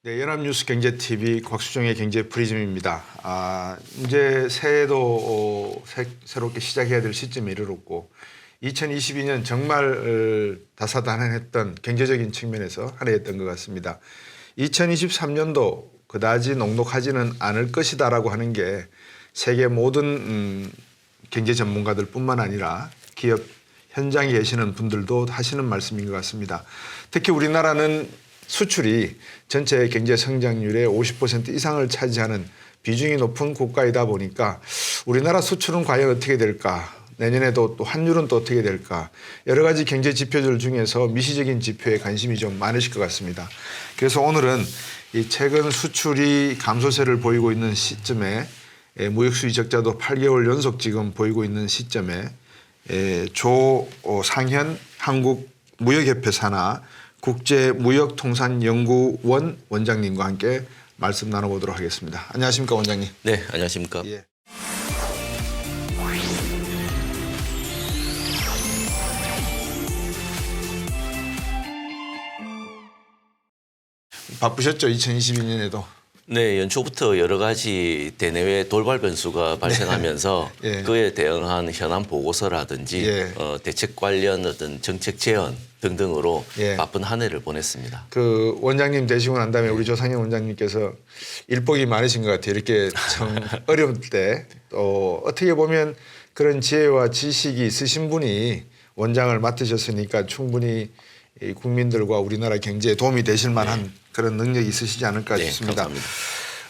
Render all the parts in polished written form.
네, 연합뉴스 경제TV 곽수정의 경제프리즘입니다. 이제 새해도 새롭게 시작해야 될 시점에 이르렀고 2022년 정말 다사다난했던 경제적인 측면에서 한 해였던 것 같습니다. 2023년도 그다지 녹록하지는 않을 것이다라고 하는 게 세계 모든 경제 전문가들 뿐만 아니라 기업 현장에 계시는 분들도 하시는 말씀인 것 같습니다. 특히 우리나라는 수출이 전체 경제 성장률의 50% 이상을 차지하는 비중이 높은 국가이다 보니까 우리나라 수출은 과연 어떻게 될까? 내년에도 또 환율은 또 어떻게 될까? 여러 가지 경제 지표들 중에서 미시적인 지표에 관심이 좀 많으실 것 같습니다. 그래서 오늘은 이 최근 수출이 감소세를 보이고 있는 시점에 무역수지 적자도 8개월 연속 지금 보이고 있는 시점에 조상현 한국무역협회 산하 국제무역통상연구원 원장님과 함께 말씀 나눠보도록 하겠습니다. 안녕하십니까 원장님. 네, 안녕하십니까. 예. 바쁘셨죠 2022년에도. 네, 연초부터 여러 가지 대내외 돌발 변수가 발생하면서 예. 그에 대응한 현안 보고서라든지 예. 대책 관련 어떤 정책 제언 등등으로 예. 바쁜 한 해를 보냈습니다. 그 원장님 되시고 난 다음에 우리 조상현 원장님께서 일복이 많으신 것 같아요. 이렇게 참 어려울 때 또 어떻게 보면 그런 지혜와 지식이 있으신 분이 원장을 맡으셨으니까 충분히 이 국민들과 우리나라 경제에 도움이 되실 만한 그런 능력이 있으시지 않을까 싶습니다. 감사합니다.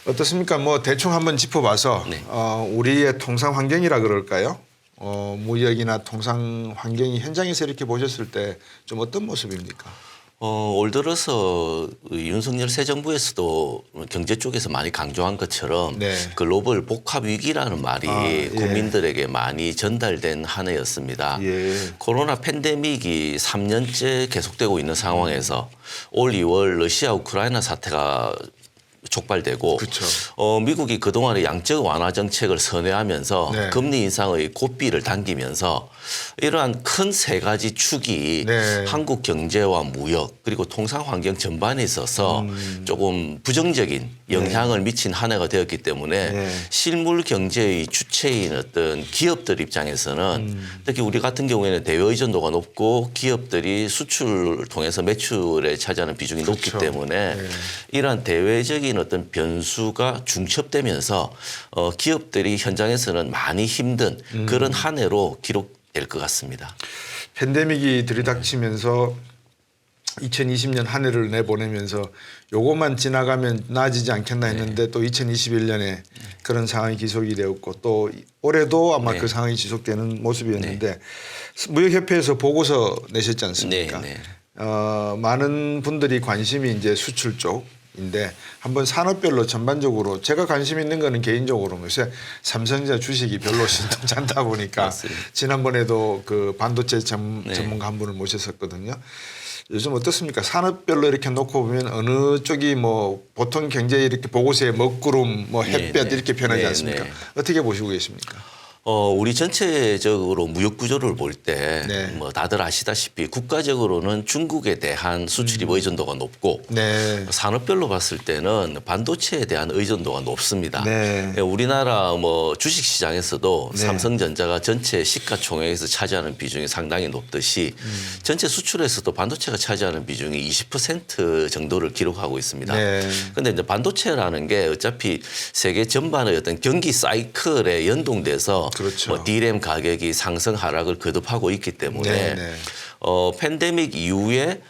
어떻습니까? 뭐 대충 한번 짚어봐서 우리의 통상 환경이라 그럴까요? 무역이나 통상 환경이 현장에서 이렇게 보셨을 때 좀 어떤 모습입니까? 올 들어서 윤석열 새 정부에서도 경제 쪽에서 많이 강조한 것처럼 네. 글로벌 복합 위기라는 말이 예. 국민들에게 많이 전달된 한 해였습니다. 예. 코로나 팬데믹이 3년째 계속되고 있는 상황에서 올 2월 러시아 우크라이나 사태가 촉발되고 그렇죠. 미국이 그동안의 양적 완화 정책을 선회하면서 네. 금리 인상의 고삐를 당기면서 이러한 큰 세 가지 축이 네. 한국 경제와 무역 그리고 통상 환경 전반에 있어서 조금 부정적인 영향을 미친 한 해가 되었기 때문에 네. 실물 경제의 주체인 어떤 기업들 입장에서는 특히 우리 같은 경우에는 대외 의존도가 높고 기업들이 수출을 통해서 매출에 차지하는 비중이 그렇죠. 높기 때문에 네. 이러한 대외적인 어떤 변수가 중첩되면서 기업들이 현장에서는 많이 힘든 그런 한 해로 기록될 것 같습니다. 팬데믹이 들이닥치면서 2020년 한 해를 내보내면서 요것만 지나가면 나아지지 않겠나 했는데 또 2021년에 그런 상황이 지속이 되었고 또 올해도 아마 그 상황이 지속되는 모습이었는데 무역협회에서 보고서 내셨지 않습니까? 많은 분들이 관심이 이제 수출 쪽인데 한번 산업별로 전반적으로 제가 관심 있는 거는 개인적으로 요새 삼성전자 주식이 별로 신통치 않다 보니까 맞습니다. 지난번에도 그 반도체 전문가 한 분을 모셨었거든요. 요즘 어떻습니까? 산업별로 이렇게 놓고 보면 어느 쪽이 뭐 보통 경제 이렇게 보고서에 먹구름, 뭐 햇볕 이렇게 표현하지 않습니까? 어떻게 보시고 계십니까? 우리 전체적으로 무역 구조를 볼 때 뭐 다들 아시다시피 국가적으로는 중국에 대한 수출입 의존도가 높고 산업별로 봤을 때는 반도체에 대한 의존도가 높습니다. 우리나라 뭐 주식 시장에서도 삼성전자가 전체 시가총액에서 차지하는 비중이 상당히 높듯이 전체 수출에서도 반도체가 차지하는 비중이 20% 정도를 기록하고 있습니다. 그런데 이제 반도체라는 게 어차피 세계 전반의 어떤 경기 사이클에 연동돼서 그렇죠. 뭐 D램 가격이 상승 하락을 거듭하고 있기 때문에 팬데믹 이후에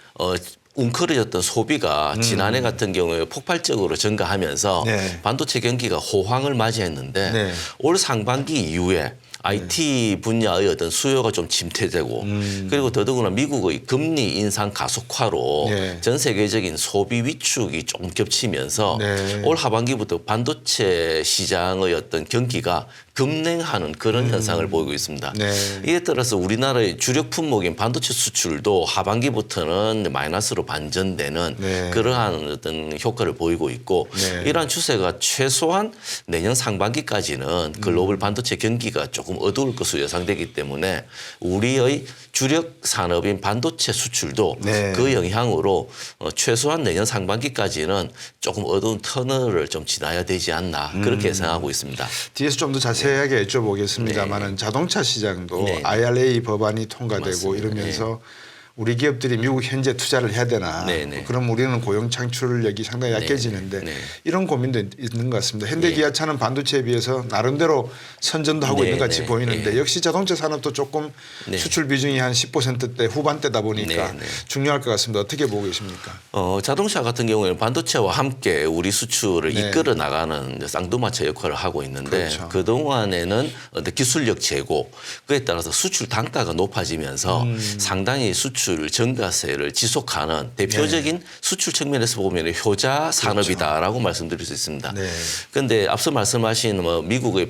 웅크러졌던 소비가 지난해 같은 경우에 폭발적으로 증가하면서 반도체 경기가 호황을 맞이했는데 올 상반기 이후에 IT 분야의 어떤 수요가 좀 침체되고 그리고 더더구나 미국의 금리 인상 가속화로 전 세계적인 소비 위축이 좀 겹치면서 올 하반기부터 반도체 시장의 어떤 경기가 급냉하는 그런 현상을 보이고 있습니다. 네. 이에 따라서 우리나라의 주력 품목인 반도체 수출도 하반기부터는 마이너스로 반전되는 네. 그러한 어떤 효과를 보이고 있고 네. 이러한 추세가 최소한 내년 상반기까지는 글로벌 반도체 경기가 조금 어두울 것으로 예상되기 때문에 우리의 주력 산업인 반도체 수출도 네. 그 영향으로 최소한 내년 상반기까지는 조금 어두운 터널을 좀 지나야 되지 않나 그렇게 예상하고 있습니다. 뒤에서 좀 더 자세하게 여쭤보겠습니다만은 자동차 시장도 네. IRA 법안이 통과되고 맞습니다. 이러면서 우리 기업들이 미국 현재 투자를 해야 되나? 네. 그럼 우리는 고용 창출력이 상당히 약해지는데 네. 이런 고민도 있는 것 같습니다. 현대기아차는 반도체에 비해서 나름대로 선전도 하고 있는 것 같이 보이는데 역시 자동차 산업도 조금 수출 비중이 한 10%대 후반대다 보니까 중요할 것 같습니다. 어떻게 보고 계십니까? 자동차 같은 경우에는 반도체와 함께 우리 수출을 이끌어 나가는 쌍두마차 역할을 하고 있는데 그렇죠. 그동안에는 어떤 기술력 제고 그에 따라서 수출 단가가 높아지면서 상당히 수출 증가세를 지속하는 대표적인 수출 측면에서 보면 효자 산업이다라고 말씀드릴 수 있습니다. 그런데 앞서 말씀하신 미국의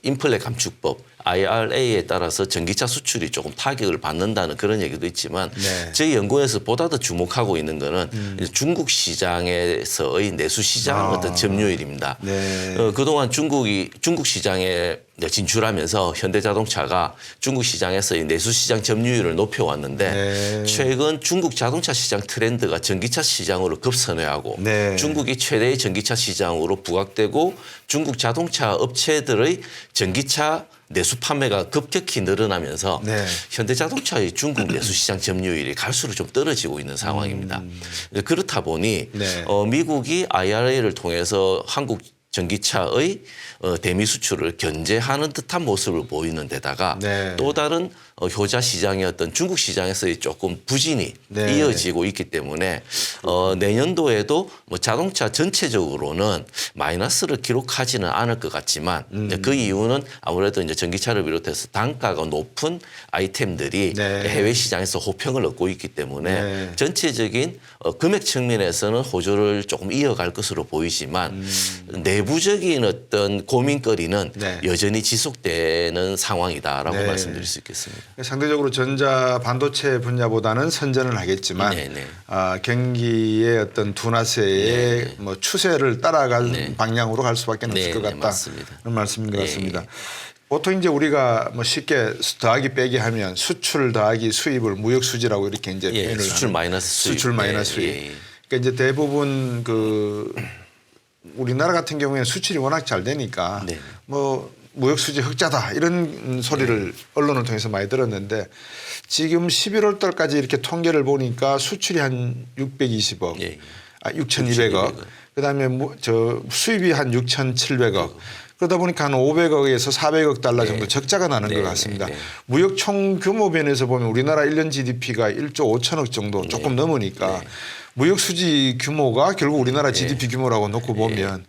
인플레 감축법 IRA에 따라서 전기차 수출이 조금 타격을 받는다는 그런 얘기도 있지만 저희 연구에서 보다 더 주목하고 있는 거는 중국 시장에서의 내수 시장 어떤 점유율입니다. 그동안 중국 시장에 진출하면서 현대자동차가 중국 시장에서의 내수 시장 점유율을 높여왔는데 최근 중국 자동차 시장 트렌드가 전기차 시장으로 급선회하고 중국이 최대의 전기차 시장으로 부각되고 중국 자동차 업체들의 전기차 내수 판매가 급격히 늘어나면서 현대자동차의 중국 내수 시장 점유율이 갈수록 좀 떨어지고 있는 상황입니다. 그렇다 보니 미국이 IRA를 통해서 한국 전기차의 대미 수출을 견제하는 듯한 모습을 보이는 데다가 또 다른 효자 시장의 어떤 중국 시장에서의 조금 부진이 이어지고 있기 때문에 내년도에도 자동차 전체적으로는 마이너스를 기록하지는 않을 것 같지만 그 이유는 아무래도 이제 전기차를 비롯해서 단가가 높은 아이템들이 해외 시장에서 호평을 얻고 있기 때문에 전체적인 금액 측면에서는 호조를 조금 이어갈 것으로 보이지만 내부적인 어떤 고민거리는 여전히 지속되는 상황이다라고 말씀드릴 수 있겠습니다. 상대적으로 전자 반도체 분야보다는 선전을 하겠지만 경기의 어떤 둔화세의 추세를 따라갈 방향으로 갈 수밖에 없을 것 같다. 그런 말씀인 것 같습니다. 보통 이제 우리가 쉽게 더하기 빼기 하면 수출 더하기 수입을 무역 수지라고 이렇게 이제 표현을 수출 마이너스 수입. 수출 마이너스 수입. 그러니까 이제 대부분 우리나라 같은 경우에는 수출이 워낙 잘 되니까 무역 수지 흑자다 이런 소리를 언론을 통해서 많이 들었는데 지금 11월 달까지 이렇게 통계를 보니까 수출이 한 620억, 6,200억, 그다음에 수입이 한 6,700억. 그러다 보니까 한 500억에서 400억 달러 정도 적자가 나는 것 같습니다. 무역 총 규모 면에서 보면 우리나라 1년 GDP가 1조 5천억 정도 조금 넘으니까 무역 수지 규모가 결국 우리나라 GDP 규모라고 놓고 보면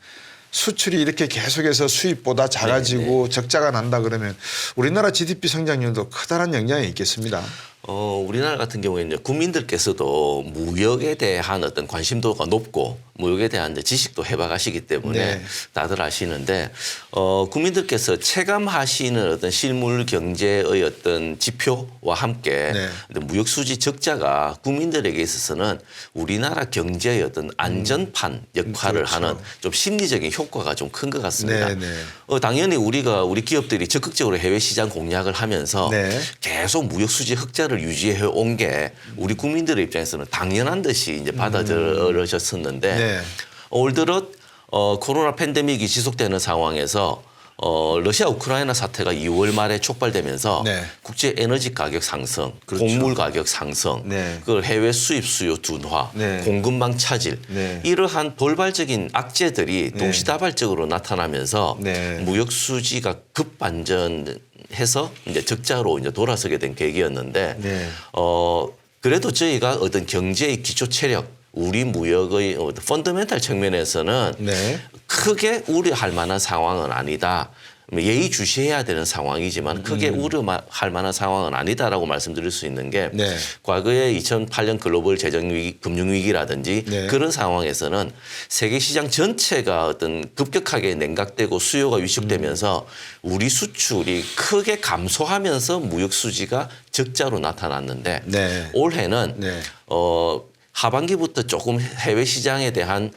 수출이 이렇게 계속해서 수입보다 작아지고 적자가 난다 그러면 우리나라 GDP 성장률도 커다란 영향이 있겠습니다. 우리나라 같은 경우에는 국민들께서도 무역에 대한 어떤 관심도가 높고 무역에 대한 지식도 해박하시기 때문에 다들 아시는데 국민들께서 체감하시는 어떤 실물 경제의 어떤 지표와 함께 무역 수지 적자가 국민들에게 있어서는 우리나라 경제의 어떤 안전판 역할을 하는 좀 심리적인 효과가 좀 큰 것 같습니다. 당연히 우리 기업들이 적극적으로 해외 시장 공략을 하면서 계속 무역 수지 흑자를 유지해 온 게 우리 국민들의 입장에서는 당연한 듯이 이제 받아들여졌었는데 올 들어 코로나 팬데믹이 지속되는 상황에서 러시아 우크라이나 사태가 2월 말에 촉발되면서 국제 에너지 가격 상승, 곡물 가격 상승, 그 해외 수입 수요 둔화, 공급망 차질 이러한 돌발적인 악재들이 동시다발적으로 나타나면서 무역 수지가 급반전해서 이제 적자로 이제 돌아서게 된 계기였는데 그래도 저희가 어떤 경제의 기초 체력 우리 무역의 펀더멘탈 측면에서는 크게 우려할 만한 상황은 아니다. 예의주시해야 되는 상황이지만 크게 우려할 만한 상황은 아니다라고 말씀드릴 수 있는 게 네. 과거에 2008년 글로벌 재정위기, 금융위기라든지 네. 그런 상황에서는 세계 시장 전체가 어떤 급격하게 냉각되고 수요가 위축되면서 우리 수출이 크게 감소하면서 무역 수지가 적자로 나타났는데 네. 올해는 네. 하반기부터 조금 해외 시장에 대한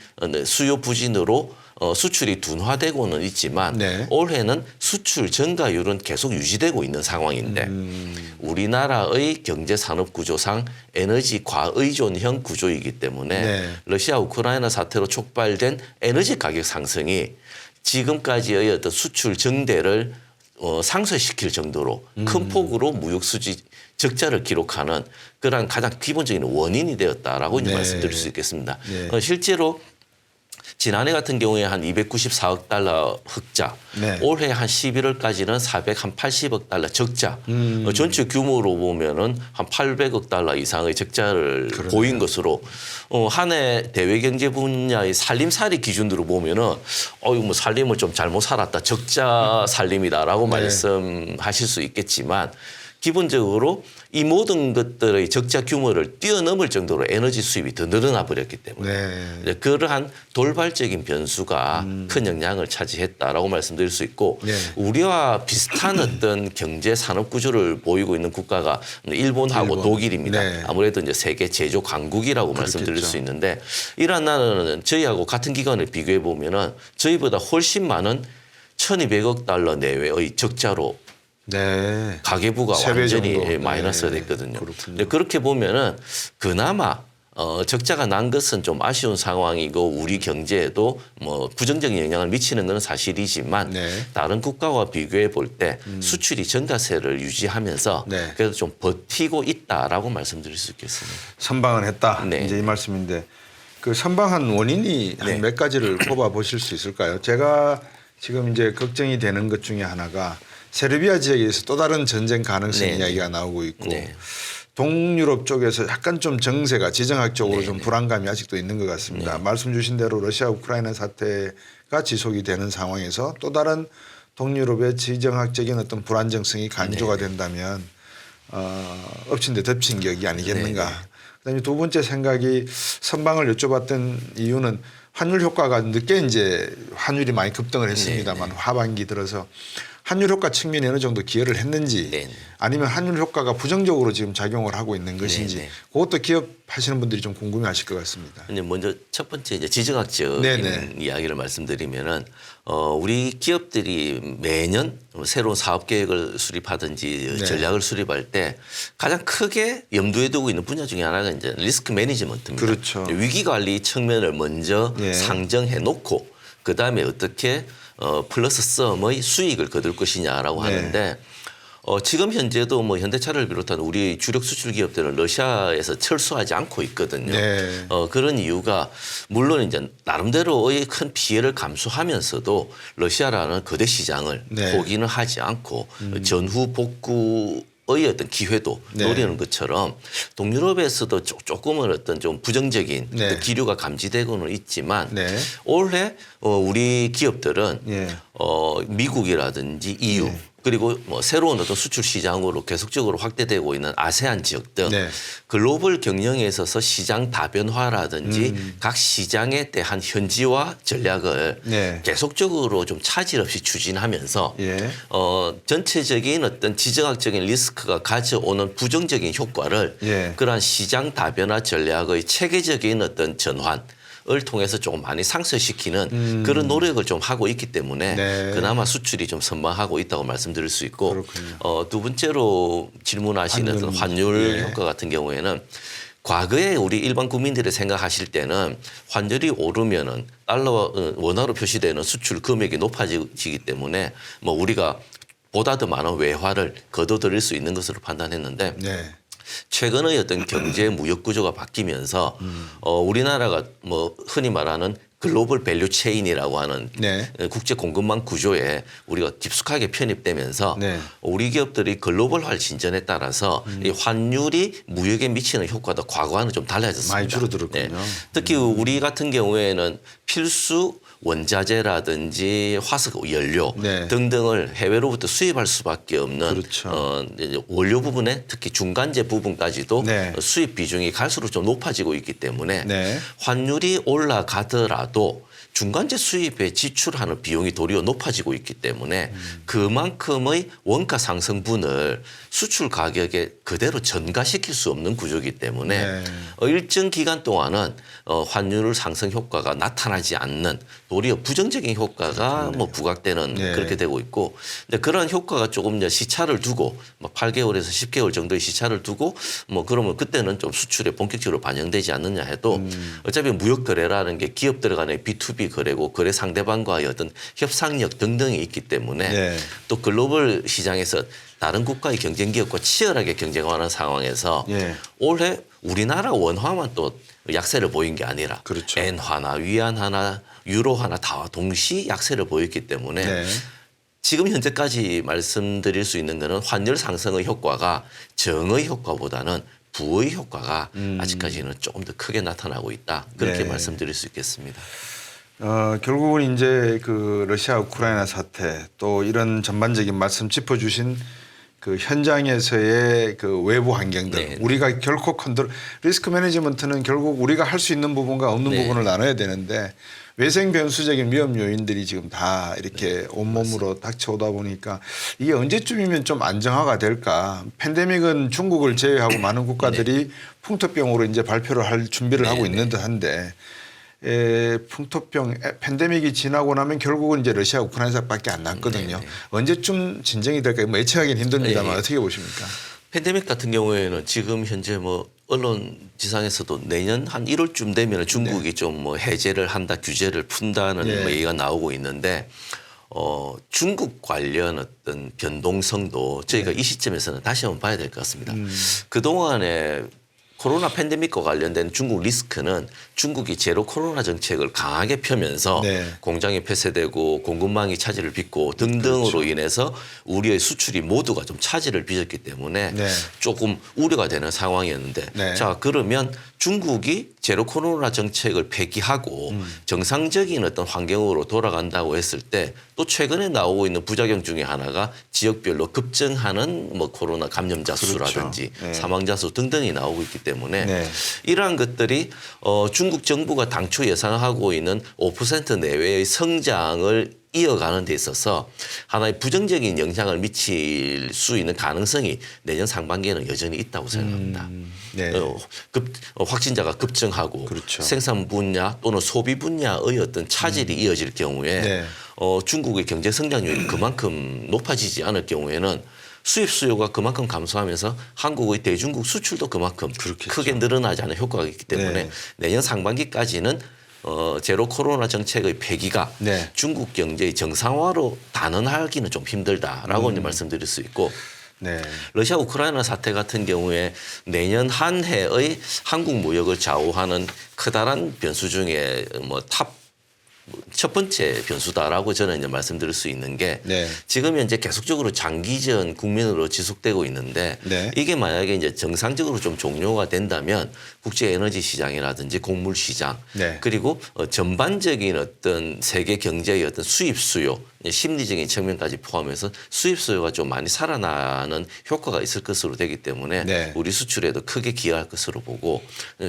수요 부진으로 수출이 둔화되고는 있지만 네. 올해는 수출 증가율은 계속 유지되고 있는 상황인데 우리나라의 경제 산업 구조상 에너지 과의존형 구조이기 때문에 네. 러시아 우크라이나 사태로 촉발된 에너지 가격 상승이 지금까지의 어떤 수출 증대를 상쇄시킬 정도로 큰 폭으로 무역 수지 적자를 기록하는 그런 가장 기본적인 원인이 되었다라고 이제 네. 말씀드릴 수 있겠습니다. 네. 실제로 지난해 같은 경우에 한 294억 달러 흑자, 네. 올해 한 11월까지는 480억 달러 적자, 전체 규모로 보면은 한 800억 달러 이상의 적자를 보인 것으로 한 해 대외 경제 분야의 살림살이 기준으로 보면은 이거 뭐 살림을 좀 잘못 살았다, 적자 살림이다라고 네. 말씀하실 수 있겠지만 기본적으로 이 모든 것들의 적자 규모를 뛰어넘을 정도로 에너지 수입이 더 늘어나 버렸기 때문에 네. 그러한 돌발적인 변수가 큰 영향을 차지했다라고 말씀드릴 수 있고 네. 우리와 비슷한 어떤 경제 산업 구조를 보이고 있는 국가가 일본하고 일본. 독일입니다. 네. 아무래도 이제 세계 제조 강국이라고 말씀드릴 그렇겠죠. 수 있는데 이러한 나라는 저희하고 같은 기간을 비교해 보면은 저희보다 훨씬 많은 1,200억 달러 내외의 적자로 네. 가계부가 세배 완전히 정도. 마이너스가 네. 됐거든요. 그렇군요. 근데 그렇게 보면은 그나마 적자가 난 것은 좀 아쉬운 상황이고 우리 경제에도 뭐 부정적인 영향을 미치는 건 사실이지만 네. 다른 국가와 비교해 볼 때 수출이 증가세를 유지하면서 네. 그래도 좀 버티고 있다라고 말씀드릴 수 있겠습니다. 선방은 했다. 네. 이제 이 말씀인데 그 선방한 원인이 네. 한 몇 가지를 꼽아 보실 수 있을까요? 제가 지금 이제 걱정이 되는 것 중에 하나가 세르비아 지역에서 또 다른 전쟁 가능성 네. 이야기가 나오고 있고 네. 동유럽 쪽에서 약간 좀 정세가 지정학적으로 네. 좀 불안감이 아직도 있는 것 같습니다. 말씀 주신 대로 러시아 우크라이나 사태가 지속이 되는 상황에서 또 다른 동유럽의 지정학적인 어떤 불안정성이 강조가 된다면 엎친 데 덮친 격이 아니겠는가. 네. 그다음에 두 번째 생각이 선방을 여쭤봤던 이유는 환율 효과가 늦게 이제 환율이 많이 급등을 했습니다만 하반기 들어서 환율 효과 측면에 어느 정도 기여를 했는지 네네. 아니면 환율 효과가 부정적으로 지금 작용을 하고 있는 것인지 네네. 그것도 기업하시는 분들이 좀 궁금해하실 것 같습니다. 근데 먼저 첫 번째 이제 지정학적인 네네. 이야기를 말씀드리면은 우리 기업들이 매년 새로운 사업 계획을 수립하든지 네. 전략을 수립할 때 가장 크게 염두에 두고 있는 분야 중에 하나가 이제 리스크 매니지먼트입니다. 그렇죠. 위기 관리 측면을 먼저 예. 상정해 놓고 그 다음에 어떻게 플러스 썸의 수익을 거둘 것이냐라고 네. 하는데 지금 현재도 뭐 현대차를 비롯한 우리 주력 수출 기업들은 러시아에서 철수하지 않고 있거든요. 네. 그런 이유가 물론 이제 나름대로의 큰 피해를 감수하면서도 러시아라는 거대 시장을 네. 포기는 하지 않고 전후 복구 의 어떤 기회도 네. 노리는 것처럼 동유럽에서도 조금은 어떤 좀 부정적인 네. 어떤 기류가 감지되고는 있지만 네. 올해 우리 기업들은 예. 미국이라든지 EU 그리고 뭐 새로운 어떤 수출 시장으로 계속적으로 확대되고 있는 아세안 지역 등 네. 글로벌 경영에 있어서 시장 다변화라든지 각 시장에 대한 현지화 전략을 네. 계속적으로 좀 차질 없이 추진하면서 예. 전체적인 어떤 지정학적인 리스크가 가져오는 부정적인 효과를 예. 그러한 시장 다변화 전략의 체계적인 어떤 전환 을 통해서 조금 많이 상쇄시키는 그런 노력을 좀 하고 있기 때문에 네. 그나마 수출이 좀 선방하고 있다고 말씀드릴 수 있고 그렇군요. 두 번째로 질문하시는 환율 어떤 환율 문제. 예. 효과 같은 경우에는 과거에 우리 일반 국민들이 생각하실 때는 환율이 오르면은 달러 원화로 표시되는 수출 금액이 높아지기 때문에 뭐 우리가 보다 더 많은 외화를 거둬들일 수 있는 것으로 판단했는데 네. 최근의 어떤 경제 무역 구조가 바뀌면서 우리나라가 뭐 흔히 말하는 글로벌 밸류 체인이라고 하는 네. 국제 공급망 구조에 우리가 깊숙하게 편입되면서 네. 우리 기업들이 글로벌화 진전에 따라서 이 환율이 무역에 미치는 효과도 과거와는 좀 달라졌습니다. 많이 줄어들었군요. 특히 우리 같은 경우에는 필수 원자재라든지 화석 연료 네. 등등을 해외로부터 수입할 수밖에 없는 그렇죠. 이제 원료 부분에 특히 중간재 부분까지도 네. 수입 비중이 갈수록 좀 높아지고 있기 때문에 네. 환율이 올라가더라도 중간재 수입에 지출하는 비용이 도리어 높아지고 있기 때문에 그만큼의 원가 상승분을 수출 가격에 그대로 전가시킬 수 없는 구조이기 때문에 네. 일정 기간 동안은 환율 상승 효과가 나타나지 않는 도리어 부정적인 효과가 뭐 부각되는 네. 그렇게 되고 있고 근데 그런 효과가 조금 이제 시차를 두고 뭐 8개월에서 10개월 정도의 시차를 두고 뭐 그러면 그때는 좀 수출에 본격적으로 반영되지 않느냐 해도 어차피 무역 거래라는 게 기업들 간의 B2B 거래고 거래 상대방과의 어떤 협상력 등등이 있기 때문에 네. 또 글로벌 시장에서 다른 국가의 경쟁 기업과 치열하게 경쟁하는 상황에서 예. 올해 우리나라 원화만 또 약세를 보인 게 아니라 그렇죠. 엔화나 위안화나 유로화나 다 동시 약세를 보였기 때문에 네. 지금 현재까지 말씀드릴 수 있는 것은 환율 상승의 효과가 정의 효과보다는 부의 효과가 아직까지는 조금 더 크게 나타나고 있다. 그렇게 네. 말씀드릴 수 있겠습니다. 결국은 이제 그 러시아 우크라이나 사태 또 이런 전반적인 말씀 짚어주신 그 현장에서의 그 외부 환경들 네. 우리가 결코 리스크 매니지먼트는 결국 우리가 할 수 있는 부분과 없는 네. 부분을 나눠야 되는데 외생 변수적인 위험 요인들이 지금 다 이렇게 온몸으로 닥쳐오다 보니까 이게 언제쯤이면 좀 안정화가 될까? 팬데믹은 중국을 제외하고 많은 국가들이 풍토병으로 이제 발표를 할 준비를 하고 있는 듯한데. 풍토병 팬데믹이 지나고 나면 결국은 이제 러시아 우크라이나밖에 안 남거든요. 네네. 언제쯤 진정이 될까요? 뭐 예측하기는 힘듭니다만 어떻게 보십니까? 팬데믹 같은 경우에는 지금 현재 뭐 언론 지상에서도 내년 한 1월쯤 되면 중국이 좀 뭐 해제를 한다, 규제를 푼다는 네. 뭐 얘기가 나오고 있는데 중국 관련 어떤 변동성도 저희가 이 시점에서는 다시 한번 봐야 될 것 같습니다. 그동안에 코로나 팬데믹과 관련된 중국 리스크는 중국이 제로 코로나 정책을 강하게 펴면서 네. 공장이 폐쇄되고 공급망이 차질을 빚고 등등으로 그렇죠. 인해서 우리의 수출이 모두가 좀 차질을 빚었기 때문에 네. 조금 우려가 되는 상황이었는데 네. 자 그러면 중국이 제로 코로나 정책을 폐기하고 정상적인 어떤 환경으로 돌아간다고 했을 때 또 최근에 나오고 있는 부작용 중에 하나가 지역별로 급증하는 뭐 코로나 감염자 수라든지 그렇죠. 네. 사망자 수 등등이 나오고 있기 때문에 네. 이러한 것들이 중국 정부가 당초 예상하고 있는 5% 내외의 성장을 이어가는 데 있어서 하나의 부정적인 영향을 미칠 수 있는 가능성이 내년 상반기에는 여전히 있다고 생각합니다. 네. 확진자가 급증하고 그렇죠. 생산 분야 또는 소비 분야의 어떤 차질이 이어질 경우에 네. 중국의 경제 성장률이 그만큼 높아지지 않을 경우에는 수입 수요가 그만큼 감소하면서 한국의 대중국 수출도 그만큼 그렇겠죠. 크게 늘어나지 않은 효과가 있기 때문에 네. 내년 상반기까지는 제로 코로나 정책의 폐기가 네. 중국 경제의 정상화로 단언하기는 좀 힘들다라고 이제 말씀드릴 수 있고 네. 러시아 우크라이나 사태 같은 경우에 내년 한 해의 한국 무역을 좌우하는 커다란 변수 중에 첫 번째 변수다라고 저는 이제 말씀드릴 수 있는 게 네. 지금 현재 계속적으로 장기전 국면으로 지속되고 있는데 네. 이게 만약에 이제 정상적으로 좀 종료가 된다면 국제 에너지 시장이라든지 곡물 시장 네. 그리고 전반적인 어떤 세계 경제의 어떤 수입 수요 심리적인 측면까지 포함해서 수입 수요가 좀 많이 살아나는 효과가 있을 것으로 되기 때문에 네. 우리 수출에도 크게 기여할 것으로 보고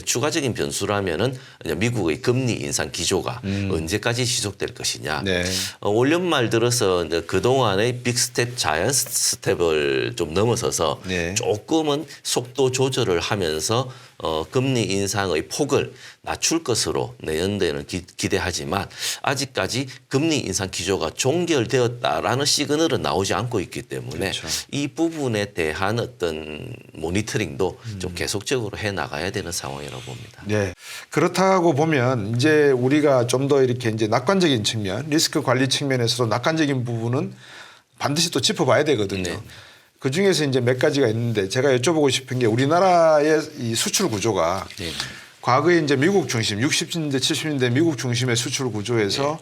추가적인 변수라면은 미국의 금리 인상 기조가 언제까지 지속될 것이냐. 네. 올 연말 들어서 이제 그동안의 빅스텝, 자이언트 스텝을 좀 넘어서서 네. 조금은 속도 조절을 하면서 금리 인상의 폭을 낮출 것으로 내년도에는 기대하지만 아직까지 금리 인상 기조가 종결되었다라는 시그널은 나오지 않고 있기 때문에 그렇죠. 이 부분에 대한 어떤 모니터링도 좀 계속적으로 해 나가야 되는 상황이라고 봅니다. 네. 그렇다고 보면 이제 우리가 좀 더 이렇게 이제 낙관적인 측면, 리스크 관리 측면에서도 낙관적인 부분은 반드시 또 짚어봐야 되거든요. 네. 그 중에서 이제 몇 가지가 있는데 제가 여쭤보고 싶은 게 우리나라의 이 수출 구조가 네. 과거에 이제 미국 중심, 60년대, 70년대 미국 중심의 수출 구조에서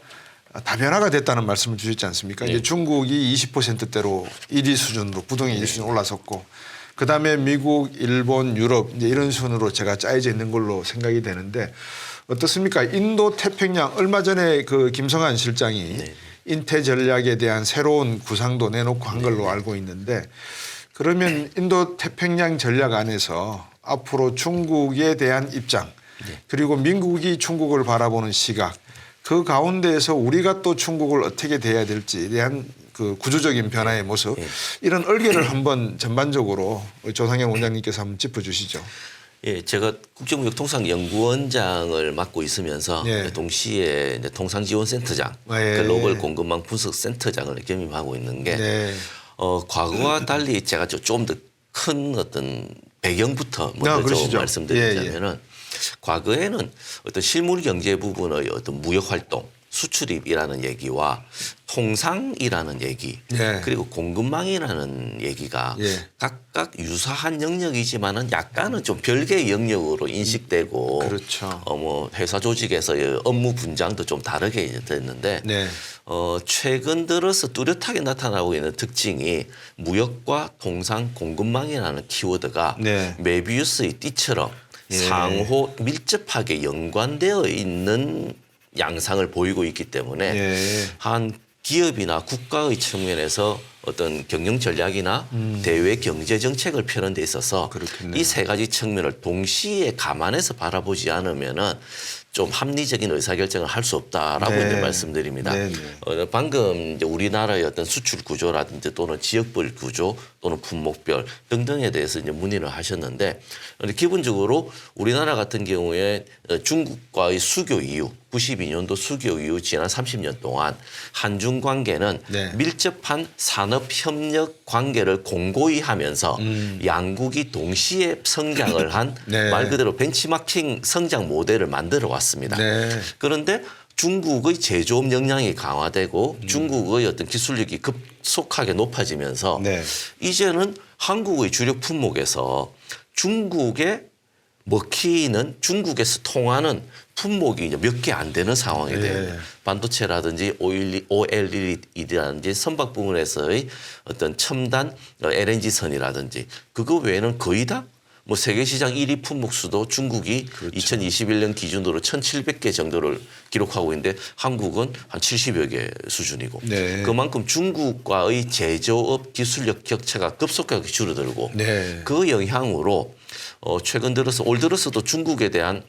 다변화가 됐다는 말씀을 주셨지 않습니까? 네. 이제 중국이 20%대로 1위 수준으로 부동의 1위 수준 올라섰고 그다음에 미국, 일본, 유럽 이제 이런 순으로 제가 짜여져 있는 걸로 생각이 되는데 어떻습니까? 인도 태평양 얼마 전에 그 김성한 실장이 네. 인태 전략에 대한 새로운 구상도 내놓고 한 걸로 알고 있는데 그러면 인도 태평양 전략 안에서 앞으로 중국에 대한 입장 그리고 미국이 중국을 바라보는 시각 그 가운데에서 우리가 또 중국을 어떻게 대해야 될지에 대한 그 구조적인 변화의 모습 이런 얼개를 한번 전반적으로 조상현 원장님께서 한번 짚어주시죠. 예, 제가 국제무역통상연구원장을 맡고 있으면서 예. 동시에 이제 통상지원센터장, 예. 글로벌 공급망 분석센터장을 겸임하고 있는 게 네. 과거와 달리 제가 좀 더 큰 어떤 배경부터 먼저 좀 말씀드리자면은 과거에는 어떤 실물 경제 부분의 어떤 무역 활동, 수출입이라는 얘기와 통상이라는 얘기 그리고 공급망이라는 얘기가 각각 유사한 영역이지만은 약간은 좀 별개의 영역으로 인식되고 그렇죠. 뭐 회사 조직에서의 업무 분장도 좀 다르게 됐는데 최근 들어서 뚜렷하게 나타나고 있는 특징이 무역과 통상 공급망이라는 키워드가 메비우스의 띠처럼 상호 밀접하게 연관되어 있는 양상을 보이고 있기 때문에 한 기업이나 국가의 측면에서 어떤 경영 전략이나 대외 경제 정책을 펴는 데 있어서 이 세 가지 측면을 동시에 감안해서 바라보지 않으면은 좀 합리적인 의사결정을 할 수 없다라고 이제 말씀드립니다. 방금 이제 우리나라의 어떤 수출 구조라든지 또는 지역별 구조 또는 품목별 등등에 대해서 이제 문의를 하셨는데 기본적으로 우리나라 같은 경우에 중국과의 수교 이후 92년도 수교 이후 지난 30년 동안 한중 관계는 밀접한 산업협력 관계를 공고히 하면서 양국이 동시에 성장을 한 말 그대로 벤치마킹 성장 모델을 만들어 왔습니다. 그런데 중국의 제조업 역량이 강화되고 중국의 어떤 기술력이 급속하게 높아지면서 이제는 한국의 주력 품목에서 중국의 먹히는 중국에서 통하는 품목이 이제 몇 개 안 되는 상황이 됩니다. 반도체라든지 OLED라든지 선박 부분에서의 어떤 첨단 LNG선이라든지 그거 외에는 거의 다 뭐 세계 시장 1위 품목 수도 중국이 2021년 기준으로 1,700개 정도를 기록하고 있는데 한국은 한 70여 개 수준이고 그만큼 중국과의 제조업 기술력 격차가 급속하게 줄어들고 그 영향으로 최근 들어서 올 들어서도 중국에 대한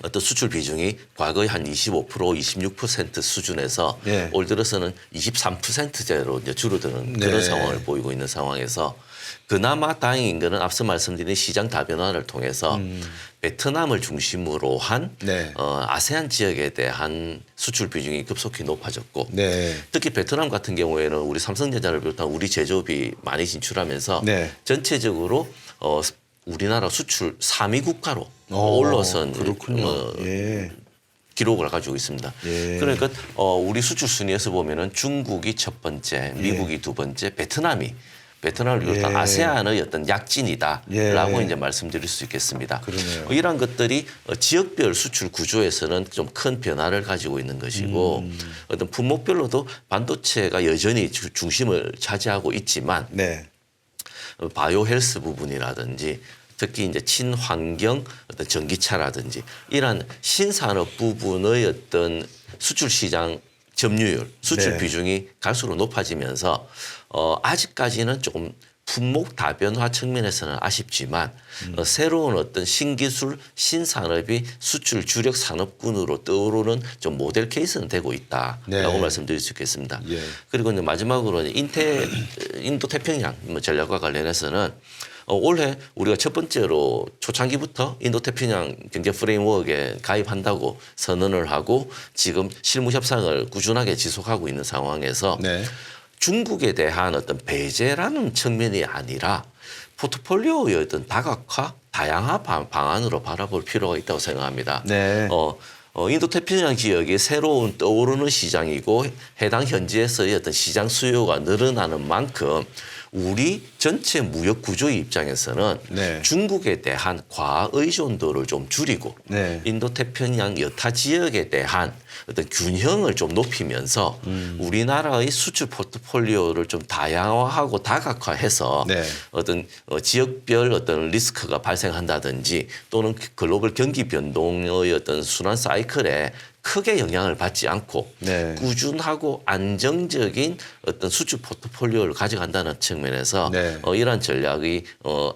어떤 수출 비중이 과거의 한 25%, 26% 수준에서 올 들어서는 23%대로 이제 줄어드는 그런 상황을 보이고 있는 상황에서 그나마 다행인 거는 앞서 말씀드린 시장 다변화를 통해서 베트남을 중심으로 한 아세안 지역에 대한 수출 비중이 급속히 높아졌고 특히 베트남 같은 경우에는 우리 삼성전자를 비롯한 우리 제조업이 많이 진출하면서 전체적으로 우리나라 수출 3위 국가로 올라선 기록을 가지고 있습니다. 그러니까 우리 수출 순위에서 보면은 중국이 첫 번째, 미국이 두 번째, 베트남을 비롯한 아세안의 어떤 약진이다라고 이제 말씀드릴 수 있겠습니다. 이러한 것들이 지역별 수출 구조에서는 좀 큰 변화를 가지고 있는 것이고 어떤 품목별로도 반도체가 여전히 중심을 차지하고 있지만 바이오 헬스 부분이라든지 특히 이제 친환경 어떤 전기차라든지 이러한 신산업 부분의 어떤 수출 시장 점유율, 수출 비중이 갈수록 높아지면서 아직까지는 조금 품목 다변화 측면에서는 아쉽지만 새로운 어떤 신기술, 신산업이 수출 주력 산업군으로 떠오르는 좀 모델 케이스는 되고 있다라고 말씀드릴 수 있겠습니다. 그리고 이제 마지막으로 인도 태평양 전략과 관련해서는 올해 우리가 첫 번째로 초창기부터 인도 태평양 경제 프레임워크에 가입한다고 선언을 하고 지금 실무 협상을 꾸준하게 지속하고 있는 상황에서 중국에 대한 어떤 배제라는 측면이 아니라 포트폴리오의 어떤 다각화, 다양화 방안으로 바라볼 필요가 있다고 생각합니다. 인도 태평양 지역이 새로운 떠오르는 시장이고 해당 현지에서의 어떤 시장 수요가 늘어나는 만큼 우리 전체 무역 구조의 입장에서는 네. 중국에 대한 과아 의존도를 좀 줄이고 네. 인도 태평양 여타 지역에 대한 어떤 균형을 좀 높이면서 우리나라의 수출 포트폴리오를 좀 다양화하고 다각화해서 네. 어떤 지역별 어떤 리스크가 발생한다든지 또는 글로벌 경기 변동의 어떤 순환 사이클에 크게 영향을 받지 않고 네. 꾸준하고 안정적인 어떤 수출 포트폴리오를 가져간다는 측면에서 네. 이러한 전략이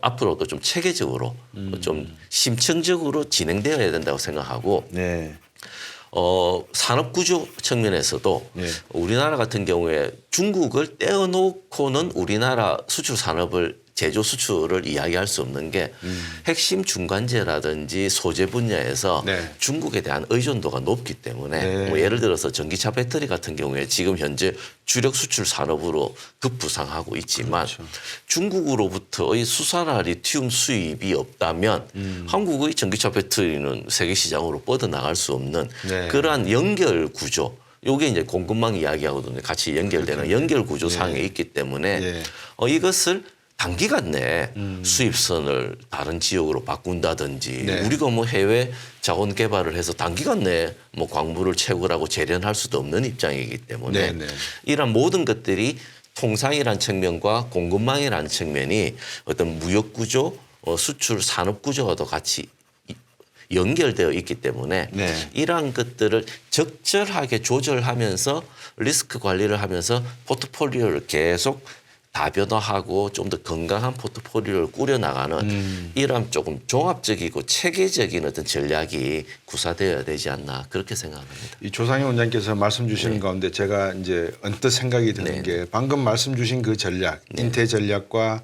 앞으로도 좀 체계적으로 좀 심층적으로 진행되어야 된다고 생각하고 네. 산업 구조 측면에서도 네. 우리나라 같은 경우에 중국을 떼어놓고는 우리나라 수출 산업을 제조 수출을 이야기할 수 없는 게 핵심 중간재라든지 소재 분야에서 네. 중국에 대한 의존도가 높기 때문에 네. 뭐 예를 들어서 전기차 배터리 같은 경우에 지금 현재 주력 수출 산업으로 급부상하고 있지만 그렇죠. 중국으로부터의 수산화 리튬 수입이 없다면 한국의 전기차 배터리는 세계 시장으로 뻗어나갈 수 없는 네. 그러한 연결 구조 요게 이제 공급망 이야기하고도 같이 연결되는 연결 구조상에 있기 때문에 네. 이것을 단기간 내에 수입선을 다른 지역으로 바꾼다든지 네. 우리가 뭐 해외 자원 개발을 해서 단기간 내에 뭐 광물을 채굴하고 재련할 수도 없는 입장이기 때문에 네. 이런 모든 것들이 통상이라는 측면과 공급망이라는 측면이 어떤 무역 구조, 수출 산업 구조와도 같이 연결되어 있기 때문에 네. 이러한 것들을 적절하게 조절하면서 리스크 관리를 하면서 포트폴리오를 계속 다변화하고 좀 더 건강한 포트폴리오를 꾸려나가는 이러한 조금 종합적이고 체계적인 어떤 전략이 구사되어야 되지 않나 그렇게 생각합니다. 이 조상희 원장께서 말씀 주시는 가운데 제가 이제 언뜻 생각이 드는 게 방금 말씀 주신 그 전략, 인태 전략과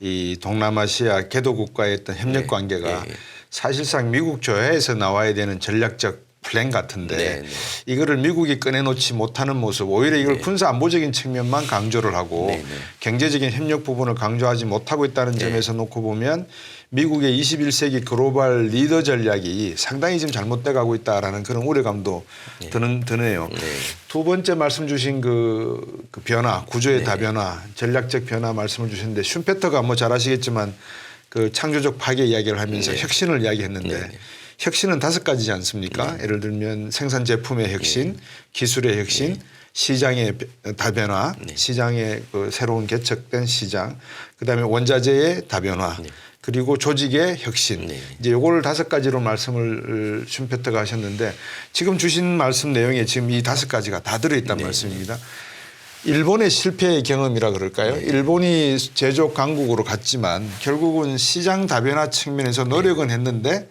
이 동남아시아 개도국과의 어떤 협력 관계가 사실상 미국 조야에서 나와야 되는 전략적 플랜 같은데 이거를 미국이 꺼내놓지 못하는 모습 오히려 이걸 군사 안보적인 측면만 강조를 하고 경제적인 협력 부분을 강조하지 못하고 있다는 점에서 놓고 보면 미국의 21세기 글로벌 리더 전략이 상당히 지금 잘못돼 가고 있다라는 그런 우려감도 드네요. 두 번째 말씀 주신 그 변화, 구조의 다변화, 전략적 변화 말씀을 주셨는데 슈페터가 뭐 잘 아시겠지만 그 창조적 파괴 이야기를 하면서 혁신을 이야기했는데 혁신은 5가지지 않습니까? 예를 들면 생산 제품의 혁신, 기술의 혁신, 시장의 다변화, 시장의 그 새로운 개척된 시장, 그다음에 원자재의 다변화, 그리고 조직의 혁신. 이제 요거를 5가지로 말씀을 슈페터가 하셨는데 지금 주신 말씀 내용에 지금 이 5가지가 다 들어있단 말씀입니다. 일본의 실패의 경험이라 그럴까요? 일본이 제조 강국으로 갔지만 결국은 시장 다변화 측면에서 노력은 했는데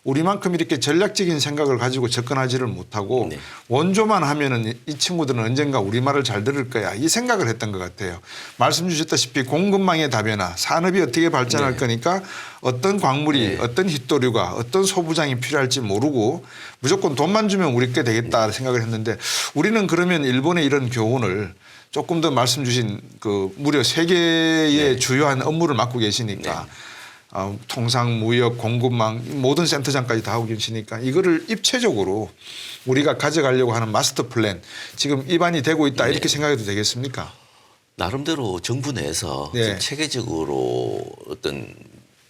우리만큼 이렇게 전략적인 생각을 가지고 접근하지를 못하고 원조만 하면은 이 친구들은 언젠가 우리 말을 잘 들을 거야. 이 생각을 했던 것 같아요. 말씀 주셨다시피 공급망의 다변화, 산업이 어떻게 발전할 거니까 어떤 광물이 어떤 휘토류가 어떤 소부장이 필요할지 모르고 무조건 돈만 주면 우리 게 되겠다 생각을 했는데 우리는 그러면 일본의 이런 교훈을 조금 더 말씀 주신 그 무려 3개의 주요한 업무를 맡고 계시니까 통상, 무역, 공급망 모든 센터장까지 다 하고 계시니까 이거를 입체적으로 우리가 가져가려고 하는 마스터 플랜 지금 입안이 되고 있다 이렇게 생각해도 되겠습니까? 나름대로 정부 내에서 네. 체계적으로 어떤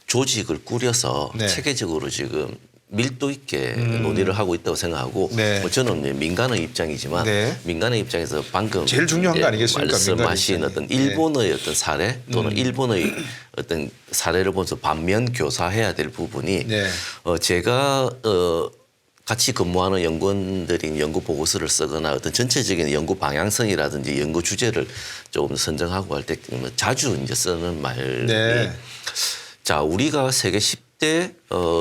조직을 꾸려서 체계적으로 지금 밀도 있게 논의를 하고 있다고 생각하고 뭐 저는 민간의 입장이지만 민간의 입장에서 방금 제일 중요한 거 아니겠습니까? 말씀하신 어떤 일본의 어떤 사례 또는 일본의 어떤 사례를 보면서 반면 교사해야 될 부분이 제가 같이 근무하는 연구원들이 연구 보고서를 쓰거나 어떤 전체적인 연구 방향성이라든지 연구 주제를 조금 선정하고 할 때 자주 이제 쓰는 말이 자 우리가 세계 10대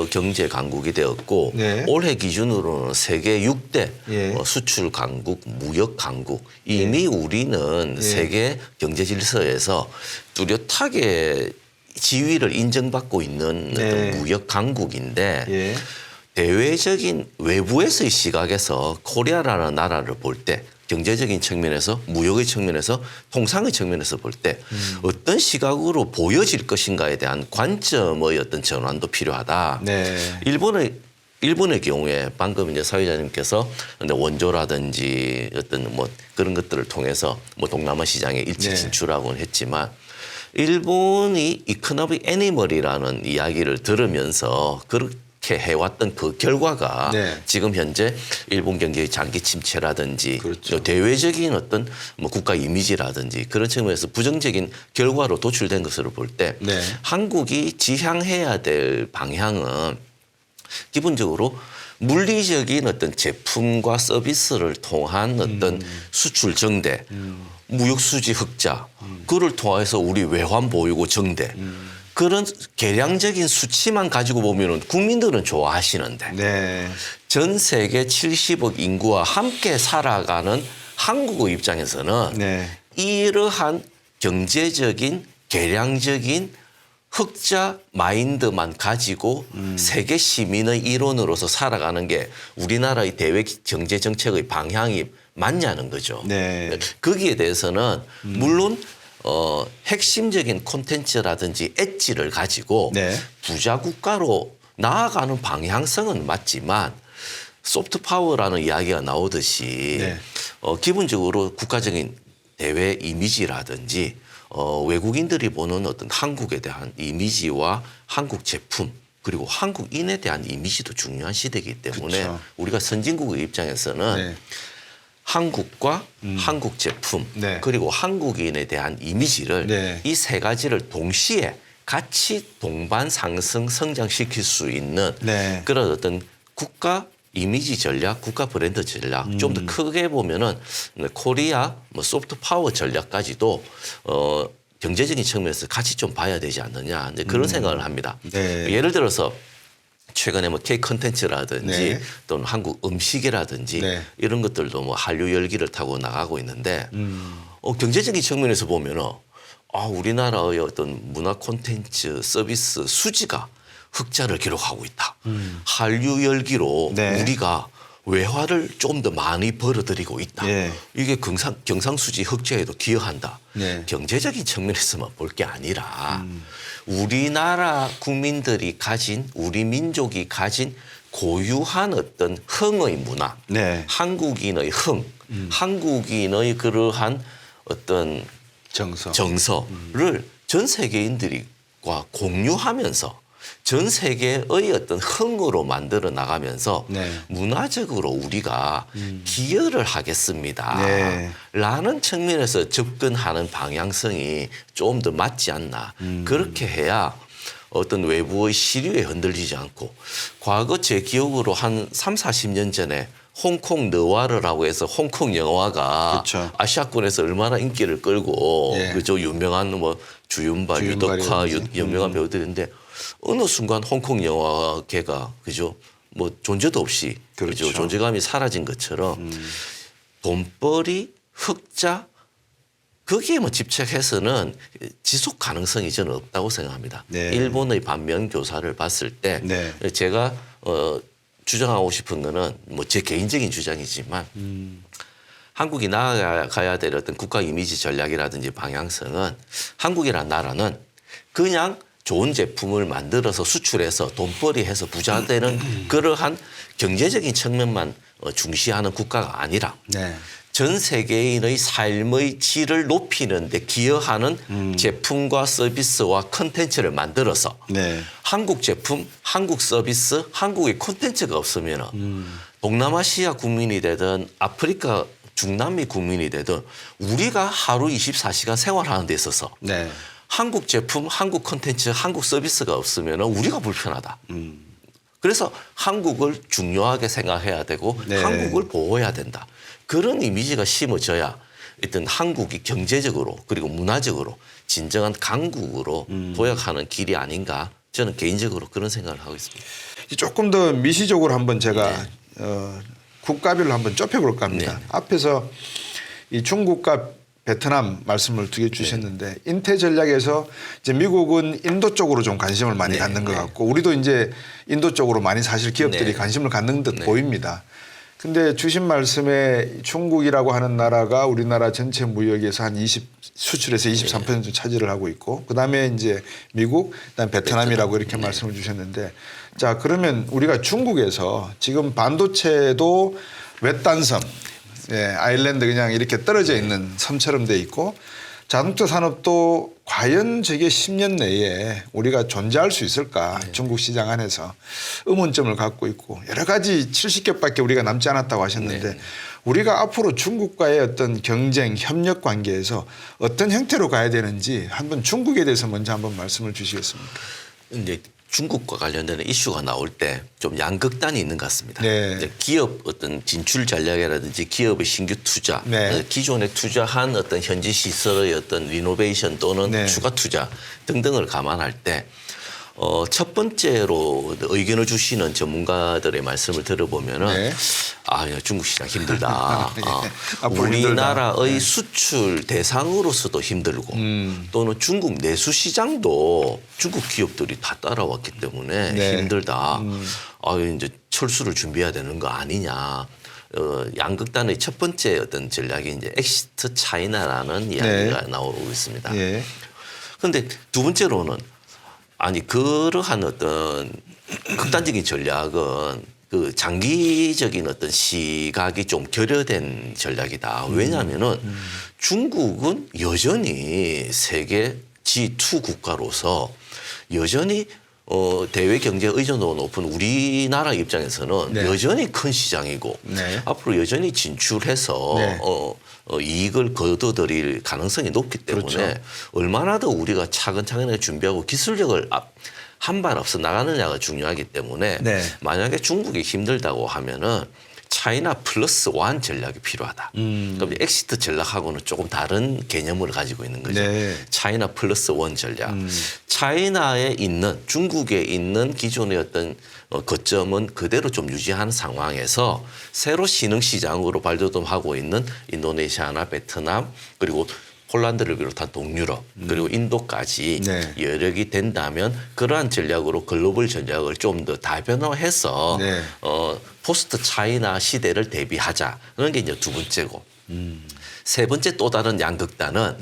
경제 강국이 되었고 올해 기준으로는 세계 6대 수출 강국, 무역 강국 이미 우리는 세계 경제 질서에서 뚜렷하게 지위를 인정받고 있는 어떤 무역 강국인데 대외적인 외부에서의 시각에서 코리아라는 나라를 볼 때 경제적인 측면에서 무역의 측면에서 통상의 측면에서 볼 때 어떤 시각으로 보여질 것인가에 대한 관점의 어떤 전환도 필요하다. 일본의 경우에 방금 이제 사회자님께서 원조라든지 어떤 뭐 그런 것들을 통해서 뭐 동남아 시장에 일찍 진출하고는 했지만 일본이 이코노믹 애니멀이라는 이야기를 들으면서 그렇게 해왔던 그 결과가 네. 지금 현재 일본 경제의 장기 침체라든지 그렇죠. 대외적인 어떤 뭐 국가 이미지라든지 그런 측면에서 부정적인 결과로 도출된 것으로 볼 때 네. 한국이 지향해야 될 방향은 기본적으로 물리적인 어떤 제품과 서비스를 통한 어떤 수출 정대, 무역 수지 흑자, 그를 통해서 우리 외환 보유고 정대, 그런 계량적인 수치만 가지고 보면은 국민들은 좋아하시는데 네. 전 세계 70억 인구와 함께 살아가는 한국의 입장에서는 네. 이러한 경제적인 계량적인 흑자 마인드만 가지고 세계 시민의 일원으로서 살아가는 게 우리나라의 대외 경제 정책의 방향이 맞냐는 거죠. 네. 거기에 대해서는 물론 핵심적인 콘텐츠라든지 엣지를 가지고 네. 부자 국가로 나아가는 방향성은 맞지만 소프트 파워라는 이야기가 나오듯이 네. 기본적으로 국가적인 대외 이미지라든지 외국인들이 보는 어떤 한국에 대한 이미지와 한국 제품 그리고 한국인에 대한 이미지도 중요한 시대이기 때문에 그쵸. 우리가 선진국의 입장에서는 네. 한국과 한국 제품 네. 그리고 한국인에 대한 이미지를 네. 이 세 가지를 동시에 같이 동반 상승 성장시킬 수 있는 네. 그런 어떤 국가 이미지 전략, 국가 브랜드 전략 좀 더 크게 보면은 코리아 뭐 소프트 파워 전략까지도 경제적인 측면에서 같이 좀 봐야 되지 않느냐 이제 그런 생각을 합니다. 네. 예를 들어서 최근에 뭐 K 컨텐츠라든지 네. 또는 한국 음식이라든지 네. 이런 것들도 뭐 한류 열기를 타고 나가고 있는데 경제적인 측면에서 보면은 우리나라의 어떤 문화 콘텐츠 서비스 수지가 흑자를 기록하고 있다. 한류 열기로 네. 우리가 외화를 좀 더 많이 벌어들이고 있다. 네. 이게 경상수지 흑자에도 기여한다. 네. 경제적인 측면에서만 볼 게 아니라 우리나라 국민들이 가진 우리 민족이 가진 고유한 어떤 흥의 문화, 네. 한국인의 흥, 한국인의 그러한 어떤 정서를 전 세계인들과 공유하면서 전 세계의 어떤 흥으로 만들어 나가면서 네. 문화적으로 우리가 기여를 하겠습니다. 네. 라는 측면에서 접근하는 방향성이 좀 더 맞지 않나. 그렇게 해야 어떤 외부의 시류에 흔들리지 않고 과거 제 기억으로 한 3, 40년 전에 홍콩 느와르라고 해서 홍콩 영화가 그렇죠. 아시아권에서 얼마나 인기를 끌고 예. 그저 유명한 뭐 주윤발, 유덕화 유명한 배우들인데 어느 순간 홍콩 영화계가 그죠 뭐 존재도 없이 그렇죠. 그죠 존재감이 사라진 것처럼 돈벌이 흑자 거기에 뭐 집착해서는 지속 가능성이 저는 없다고 생각합니다. 네. 일본의 반면 교사를 봤을 때 네. 제가 주장하고 싶은 거는 뭐 제 개인적인 주장이지만 한국이 나아가야 될 어떤 국가 이미지 전략이라든지 방향성은 한국이라는 나라는 그냥 좋은 제품을 만들어서 수출해서 돈벌이해서 부자 되는 그러한 경제적인 측면만 중시하는 국가가 아니라 네. 전 세계인의 삶의 질을 높이는 데 기여하는 제품과 서비스와 콘텐츠를 만들어서 네. 한국 제품, 한국 서비스, 한국의 콘텐츠가 없으면 동남아시아 국민이 되든 아프리카 중남미 국민이 되든 우리가 하루 24시간 생활하는 데 있어서 네. 한국 제품, 한국 콘텐츠, 한국 서비스가 없으면 우리가 불편하다. 그래서 한국을 중요하게 생각해야 되고 네. 한국을 보호해야 된다. 그런 이미지가 심어져야 일단 한국이 경제적으로 그리고 문화적으로 진정한 강국으로 도약하는 길이 아닌가 저는 개인적으로 그런 생각을 하고 있습니다. 조금 더 미시적으로 한번 제가 국가별로 한번 좁혀볼까 합니다. 네. 앞에서 이 중국과 베트남 말씀을 두 개 주셨는데 인태 전략에서 이제 미국은 인도 쪽으로 좀 관심을 많이 갖는 것 같고 우리도 이제 인도 쪽으로 많이 사실 기업들이 관심을 갖는 듯 보입니다. 근데 주신 말씀에 중국이라고 하는 나라가 우리나라 전체 무역에서 한 20 수출에서 23% 차지를 하고 있고 그다음에 이제 미국, 그다음에 베트남이라고 이렇게 말씀을 주셨는데 자 그러면 우리가 중국에서 지금 반도체도 외딴섬 아일랜드 그냥 이렇게 떨어져 있는 섬처럼 돼 있고 자동차 산업도 과연 저게 10년 내에 우리가 존재할 수 있을까? 중국 시장 안에서 의문점을 갖고 있고 여러 가지 70개밖에 우리가 남지 않았다고 하셨는데 우리가 앞으로 중국과의 어떤 경쟁, 협력 관계에서 어떤 형태로 가야 되는지 한번 중국에 대해서 먼저 한번 말씀을 주시겠습니까? 이제 중국과 관련되는 이슈가 나올 때 좀 양극단이 있는 것 같습니다. 네. 이제 기업 어떤 진출 전략이라든지 기업의 신규 투자, 네. 기존에 투자한 어떤 현지 시설의 어떤 리노베이션 또는 네. 추가 투자 등등을 감안할 때 첫 번째로 의견을 주시는 전문가들의 말씀을 들어보면은 네. 중국 시장 힘들다. 예. 앞으로 우리나라의 힘들다. 수출 대상으로서도 힘들고 또는 중국 내수 시장도 중국 기업들이 다 따라왔기 때문에 네. 힘들다. 이제 철수를 준비해야 되는 거 아니냐. 양극단의 첫 번째 어떤 전략이 이제 엑시트 차이나라는 이야기가 나오고 있습니다. 그런데 두 번째로는 그러한 어떤 극단적인 전략은 그 장기적인 어떤 시각이 좀 결여된 전략이다. 왜냐하면은 중국은 여전히 세계 G2 국가로서 여전히 대외 경제 의존도가 높은 우리나라 입장에서는 여전히 큰 시장이고 앞으로 여전히 진출해서 이익을 거둬들일 가능성이 높기 때문에 얼마나 더 우리가 차근차근하게 준비하고 기술력을 한 발 앞서 나가느냐가 중요하기 때문에 만약에 중국이 힘들다고 하면은 차이나 플러스 원 전략이 필요하다. 그럼 엑시트 전략하고는 조금 다른 개념을 가지고 있는 거죠. 차이나 플러스 원 전략. 차이나에 있는 중국에 있는 기존의 어떤 거점은 그대로 좀 유지하는 상황에서 새로 신흥 시장으로 발돋움하고 있는 인도네시아나 베트남 그리고 폴란드를 비롯한 동유럽 그리고 인도까지 여력이 된다면 그러한 전략으로 글로벌 전략을 좀 더 다변화해서 포스트 차이나 시대를 대비하자. 그런 게 이제 두 번째고. 세 번째 또 다른 양극단은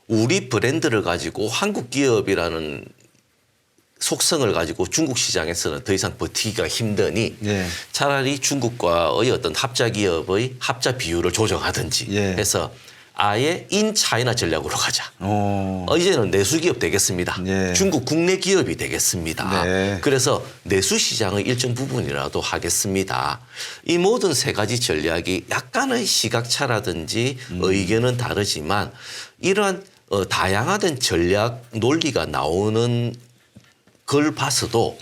우리 브랜드를 가지고 한국 기업이라는 속성을 가지고 중국 시장에서는 더 이상 버티기가 힘드니 차라리 중국과의 어떤 합자 기업의 합자 비율을 조정하든지 해서 아예 인 차이나 전략으로 가자. 이제는 내수 기업 되겠습니다. 중국 국내 기업이 되겠습니다. 그래서 내수 시장의 일정 부분이라도 하겠습니다. 이 모든 세 가지 전략이 약간의 시각차라든지 의견은 다르지만 이러한 다양화된 전략 논리가 나오는 걸 봐서도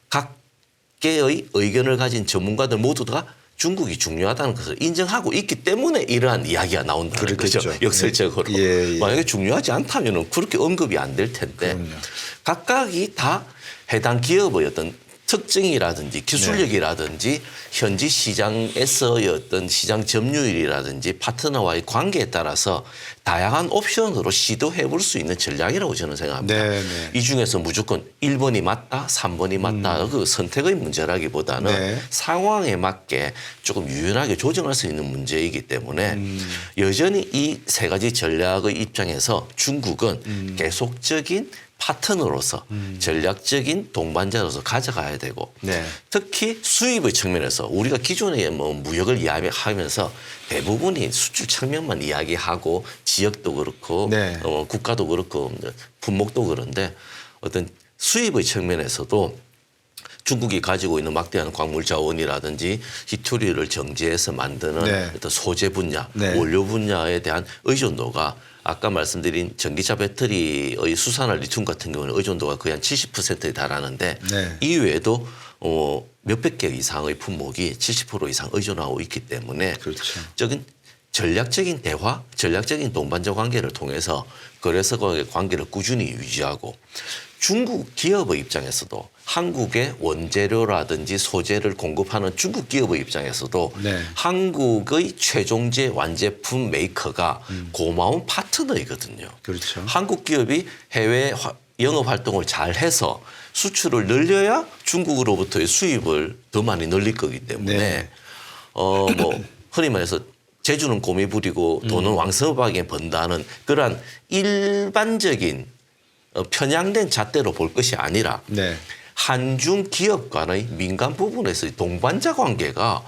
각계의 의견을 가진 전문가들 모두가 중국이 중요하다는 것을 인정하고 있기 때문에 이러한 이야기가 나온다는 거죠. 역설적으로. 만약에 중요하지 않다면 그렇게 언급이 안 될 텐데 각각이 다 해당 기업의 어떤 특징이라든지 기술력이라든지 현지 시장에서의 어떤 시장 점유율이라든지 파트너와의 관계에 따라서 다양한 옵션으로 시도해 볼 수 있는 전략이라고 저는 생각합니다. 이 중에서 무조건 1번이 맞다, 3번이 맞다 그 선택의 문제라기보다는 상황에 맞게 조금 유연하게 조정할 수 있는 문제이기 때문에 여전히 이 세 가지 전략의 입장에서 중국은 계속적인 파트너로서 전략적인 동반자로서 가져가야 되고 특히 수입의 측면에서 우리가 기존에 뭐 무역을 이야기하면서 대부분이 수출 측면만 이야기하고 지역도 그렇고 국가도 그렇고 품목도 그런데 어떤 수입의 측면에서도 중국이 가지고 있는 막대한 광물 자원이라든지 히토리를 정제해서 만드는 어떤 소재 분야, 원료 분야에 대한 의존도가 아까 말씀드린 전기차 배터리의 수산화 리튬 같은 경우는 의존도가 거의 한 70%에 달하는데 이외에도 몇백 개 이상의 품목이 70% 이상 의존하고 있기 때문에 적인 전략적인 대화, 전략적인 동반자 관계를 통해서 거래소와의 관계를 꾸준히 유지하고 중국 기업의 입장에서도 한국의 원재료라든지 소재를 공급하는 중국 기업의 입장에서도 한국의 최종재 완제품 메이커가 고마운 파트너이거든요. 한국 기업이 해외 영업 활동을 잘 해서 수출을 늘려야 중국으로부터의 수입을 더 많이 늘릴 거기 때문에 뭐 흔히 말해서 재주는 곰이 부리고 돈은 왕성하게 번다는 그러한 일반적인 편향된 잣대로 볼 것이 아니라 한중 기업 간의 민간 부분에서의 동반자 관계가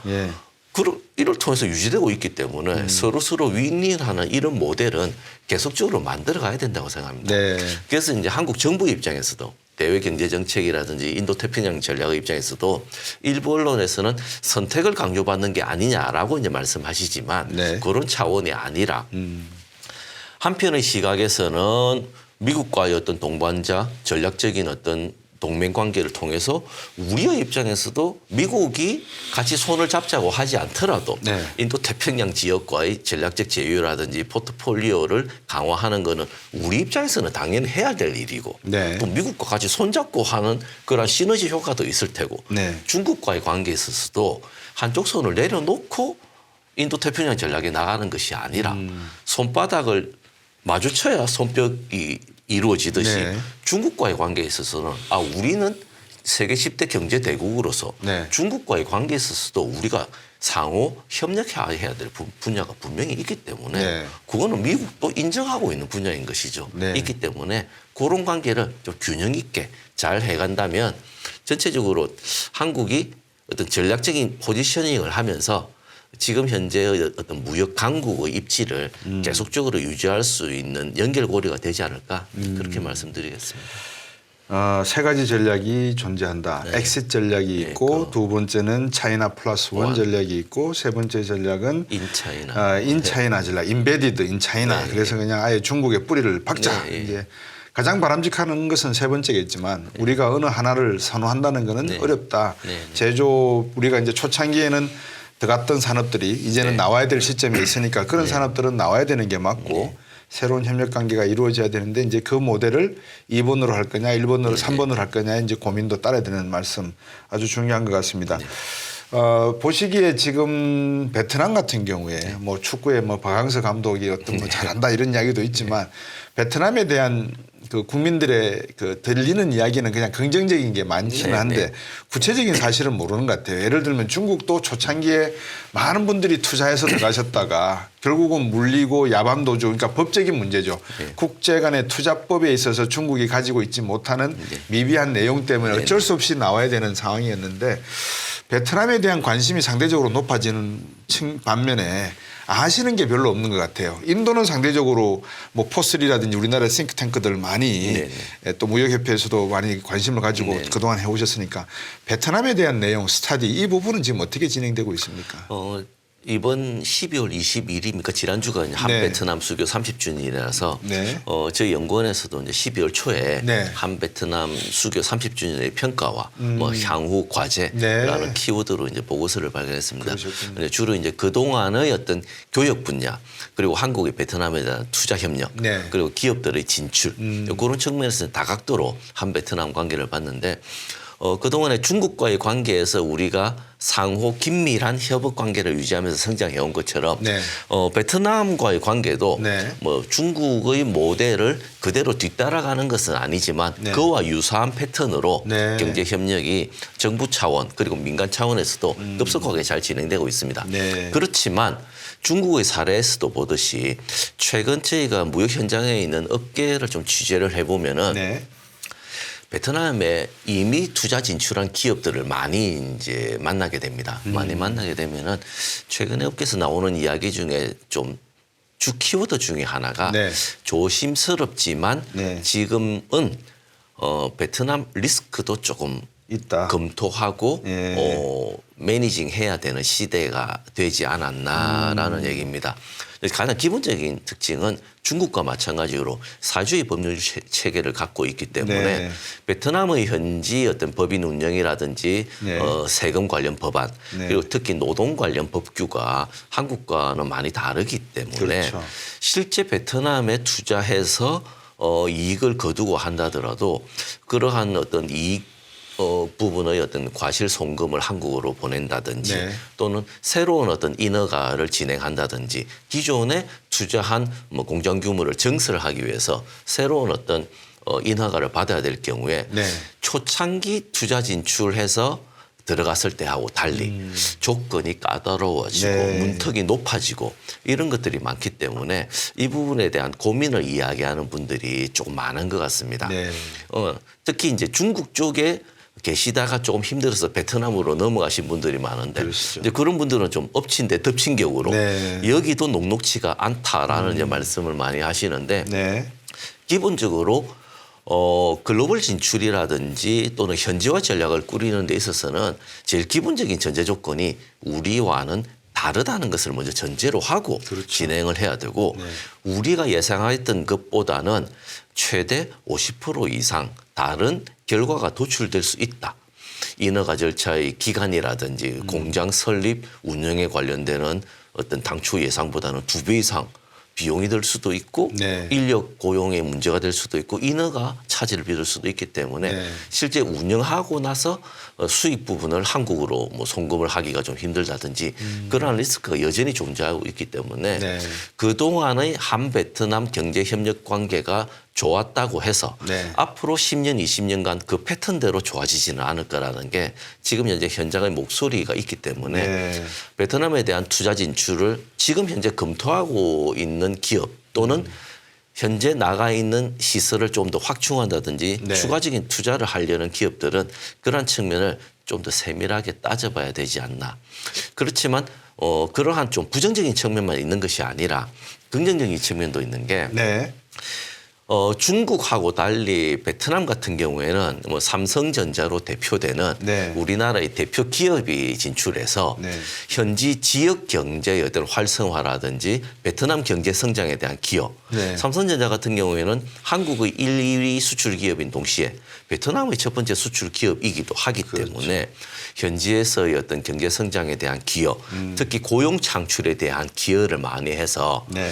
이를 통해서 유지되고 있기 때문에 서로 윈윈하는 이런 모델은 계속적으로 만들어 가야 된다고 생각합니다. 네. 그래서 이제 한국 정부 입장에서도 대외 경제 정책이라든지 인도 태평양 전략의 입장에서도 일부 언론에서는 선택을 강조받는 게 아니냐라고 이제 말씀하시지만 네. 그런 차원이 아니라 한편의 시각에서는 미국과의 어떤 동반자 전략적인 어떤 동맹 관계를 통해서 우리의 입장에서도 미국이 같이 손을 잡자고 하지 않더라도 네. 인도 태평양 지역과의 전략적 제휴라든지 포트폴리오를 강화하는 거는 우리 입장에서는 당연히 해야 될 일이고 네. 또 미국과 같이 손잡고 하는 그런 시너지 효과도 있을 테고 네. 중국과의 관계에 있어서도 한쪽 손을 내려놓고 인도 태평양 전략에 나가는 것이 아니라 손바닥을 마주쳐야 손뼉이 이루어지듯이 네. 중국과의 관계에 있어서는 우리는 세계 10대 경제 대국으로서 네. 중국과의 관계에 있어서도 우리가 상호 협력해야 될 분야가 분명히 있기 때문에 네. 그거는 미국도 인정하고 있는 분야인 것이죠. 네. 있기 때문에 그런 관계를 좀 균형 있게 잘 해간다면 전체적으로 한국이 어떤 전략적인 포지셔닝을 하면서 지금 현재의 어떤 무역 강국의 입지를 계속적으로 유지할 수 있는 연결고리가 되지 않을까 그렇게 말씀드리겠습니다. 세 가지 전략이 존재한다. 네. 엑싯 전략이 있고 두 번째는 차이나 플러스 원 전략이 있고 세 번째 전략은 인차이나 인차이나 전략, 인베디드 인차이나. 네. 그래서 그냥 아예 중국의 뿌리를 박자. 네. 이제 가장 바람직한 것은 세 번째겠지만 우리가 어느 하나를 선호한다는 것은 네. 어렵다. 네. 제조 우리가 이제 초창기에는 들어갔던 산업들이 이제는 네. 나와야 될 시점이 있으니까 그런 산업들은 나와야 되는 게 맞고 새로운 협력 관계가 이루어져야 되는데 이제 그 모델을 2번으로 할 거냐 1번으로 3번으로 할 거냐 이제 고민도 따라야 되는 말씀 아주 중요한 것 같습니다. 보시기에 지금 베트남 같은 경우에 뭐 축구에 뭐 박항서 감독이 어떤 뭐 잘한다 이런 이야기도 있지만 베트남에 대한 그 국민들의 그 들리는 이야기는 그냥 긍정적인 게 많지는 한데 구체적인 사실은 모르는 것 같아요. 예를 들면 중국도 초창기에 많은 분들이 투자해서 들어가셨다가 결국은 물리고 야밤도주 그러니까 법적인 문제죠. 국제 간의 투자법에 있어서 중국이 가지고 있지 못하는 미비한 내용 때문에 어쩔 수 없이 나와야 되는 상황이었는데 베트남에 대한 관심이 상대적으로 높아지는 반면에 아시는 게 별로 없는 것 같아요. 인도는 상대적으로 뭐 포스리라든지 우리나라 싱크탱크들 많이 또 무역협회에서도 많이 관심을 가지고 그동안 해오셨으니까 베트남에 대한 내용 스타디 이 부분은 지금 어떻게 진행되고 있습니까? 이번 12월 22일입니까? 지난주가 한 베트남 수교 30주년이라서 저희 연구원에서도 이제 12월 초에 한 베트남 수교 30주년의 평가와 뭐 향후 과제라는 키워드로 이제 보고서를 발견했습니다. 주로 이제 그동안의 어떤 교역 분야 그리고 한국의 베트남에 대한 투자 협력 그리고 기업들의 진출 그런 측면에서 다각도로 한 베트남 관계를 봤는데 그동안에 중국과의 관계에서 우리가 상호 긴밀한 협업 관계를 유지하면서 성장해 온 것처럼 베트남과의 관계도 뭐 중국의 모델을 그대로 뒤따라가는 것은 아니지만 그와 유사한 패턴으로 경제 협력이 정부 차원 그리고 민간 차원에서도 급속하게 잘 진행되고 있습니다. 그렇지만 중국의 사례에서도 보듯이 최근 저희가 무역 현장에 있는 업계를 좀 취재를 해보면은 베트남에 이미 투자 진출한 기업들을 많이 이제 만나게 됩니다. 많이 만나게 되면은 최근에 업계에서 나오는 이야기 중에 좀 주 키워드 중에 하나가 조심스럽지만 지금은 베트남 리스크도 조금 있다. 검토하고 매니징 해야 되는 시대가 되지 않았나라는 얘기입니다. 가장 기본적인 특징은 중국과 마찬가지로 사주의 법률 체계를 갖고 있기 때문에 베트남의 현지 어떤 법인 운영이라든지 세금 관련 법안 그리고 특히 노동 관련 법규가 한국과는 많이 다르기 때문에 실제 베트남에 투자해서 이익을 거두고 한다더라도 그러한 어떤 이익 부분의 어떤 과실 송금을 한국으로 보낸다든지 또는 새로운 어떤 인허가를 진행한다든지 기존에 투자한 뭐 공장 규모를 증설하기 위해서 새로운 어떤 인허가를 받아야 될 경우에 초창기 투자 진출해서 들어갔을 때하고 달리 조건이 까다로워지고 문턱이 높아지고 이런 것들이 많기 때문에 이 부분에 대한 고민을 이야기하는 분들이 조금 많은 것 같습니다. 특히 이제 중국 쪽에 계시다가 조금 힘들어서 베트남으로 넘어가신 분들이 많은데 그러시죠. 이제 그런 분들은 좀 엎친 데 덮친 격으로 네. 여기도 녹록치가 않다라는 이제 말씀을 많이 하시는데 네. 기본적으로 글로벌 진출이라든지 또는 현지화 전략을 꾸리는 데 있어서는 제일 기본적인 전제 조건이 우리와는 다르다는 것을 먼저 전제로 하고 그렇죠. 진행을 해야 되고 우리가 예상했던 것보다는 최대 50% 이상 다른 결과가 도출될 수 있다. 인허가 절차의 기간이라든지 공장 설립, 운영에 관련되는 어떤 당초 예상보다는 2배 이상 비용이 들 수도 있고 네. 인력 고용에 문제가 될 수도 있고 인허가 차질을 빚을 수도 있기 때문에 네. 실제 운영하고 나서 수익 부분을 한국으로 뭐 송금을 하기가 좀 힘들다든지 그러한 리스크가 여전히 존재하고 있기 때문에 네. 그동안의 한 베트남 경제 협력 관계가 좋았다고 해서 네. 앞으로 10년, 20년간 그 패턴대로 좋아지지는 않을 거라는 게 지금 현재 현장의 목소리가 있기 때문에 네. 베트남에 대한 투자 진출을 지금 현재 검토하고 있는 기업 또는 현재 나가 있는 시설을 좀 더 확충한다든지 네. 추가적인 투자를 하려는 기업들은 그러한 측면을 좀 더 세밀하게 따져봐야 되지 않나. 그렇지만 그러한 좀 부정적인 측면만 있는 것이 아니라 긍정적인 측면도 있는 게 네. 중국하고 달리 베트남 같은 경우에는 뭐 삼성전자로 대표되는 네. 우리나라의 대표 기업이 진출해서 네. 현지 지역 경제의 어떤 활성화라든지 베트남 경제 성장에 대한 기업. 네. 삼성전자 같은 경우에는 한국의 1, 2위 수출 기업인 동시에 베트남의 첫 번째 수출 기업이기도 하기 그렇죠. 때문에 현지에서의 어떤 경제 성장에 대한 기여, 특히 고용 창출에 대한 기여를 많이 해서 네.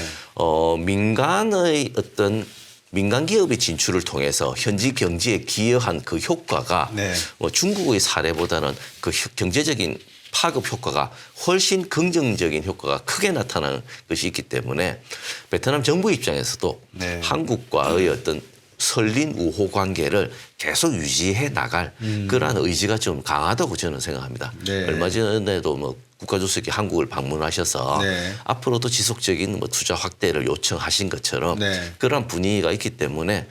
민간의 어떤 민간 기업의 진출을 통해서 현지 경제에 기여한 그 효과가 네. 중국의 사례보다는 그 경제적인 파급 효과가 훨씬 긍정적인 효과가 크게 나타나는 것이 있기 때문에 베트남 정부 입장에서도 네. 한국과의 어떤 설린 우호 관계를 계속 유지해 나갈 그러한 의지가 좀 강하다고 저는 생각합니다. 네. 얼마 전에도 뭐 국가주석이 한국을 방문하셔서 네. 앞으로도 지속적인 뭐 투자 확대를 요청하신 것처럼 네. 그런 분위기가 있기 때문에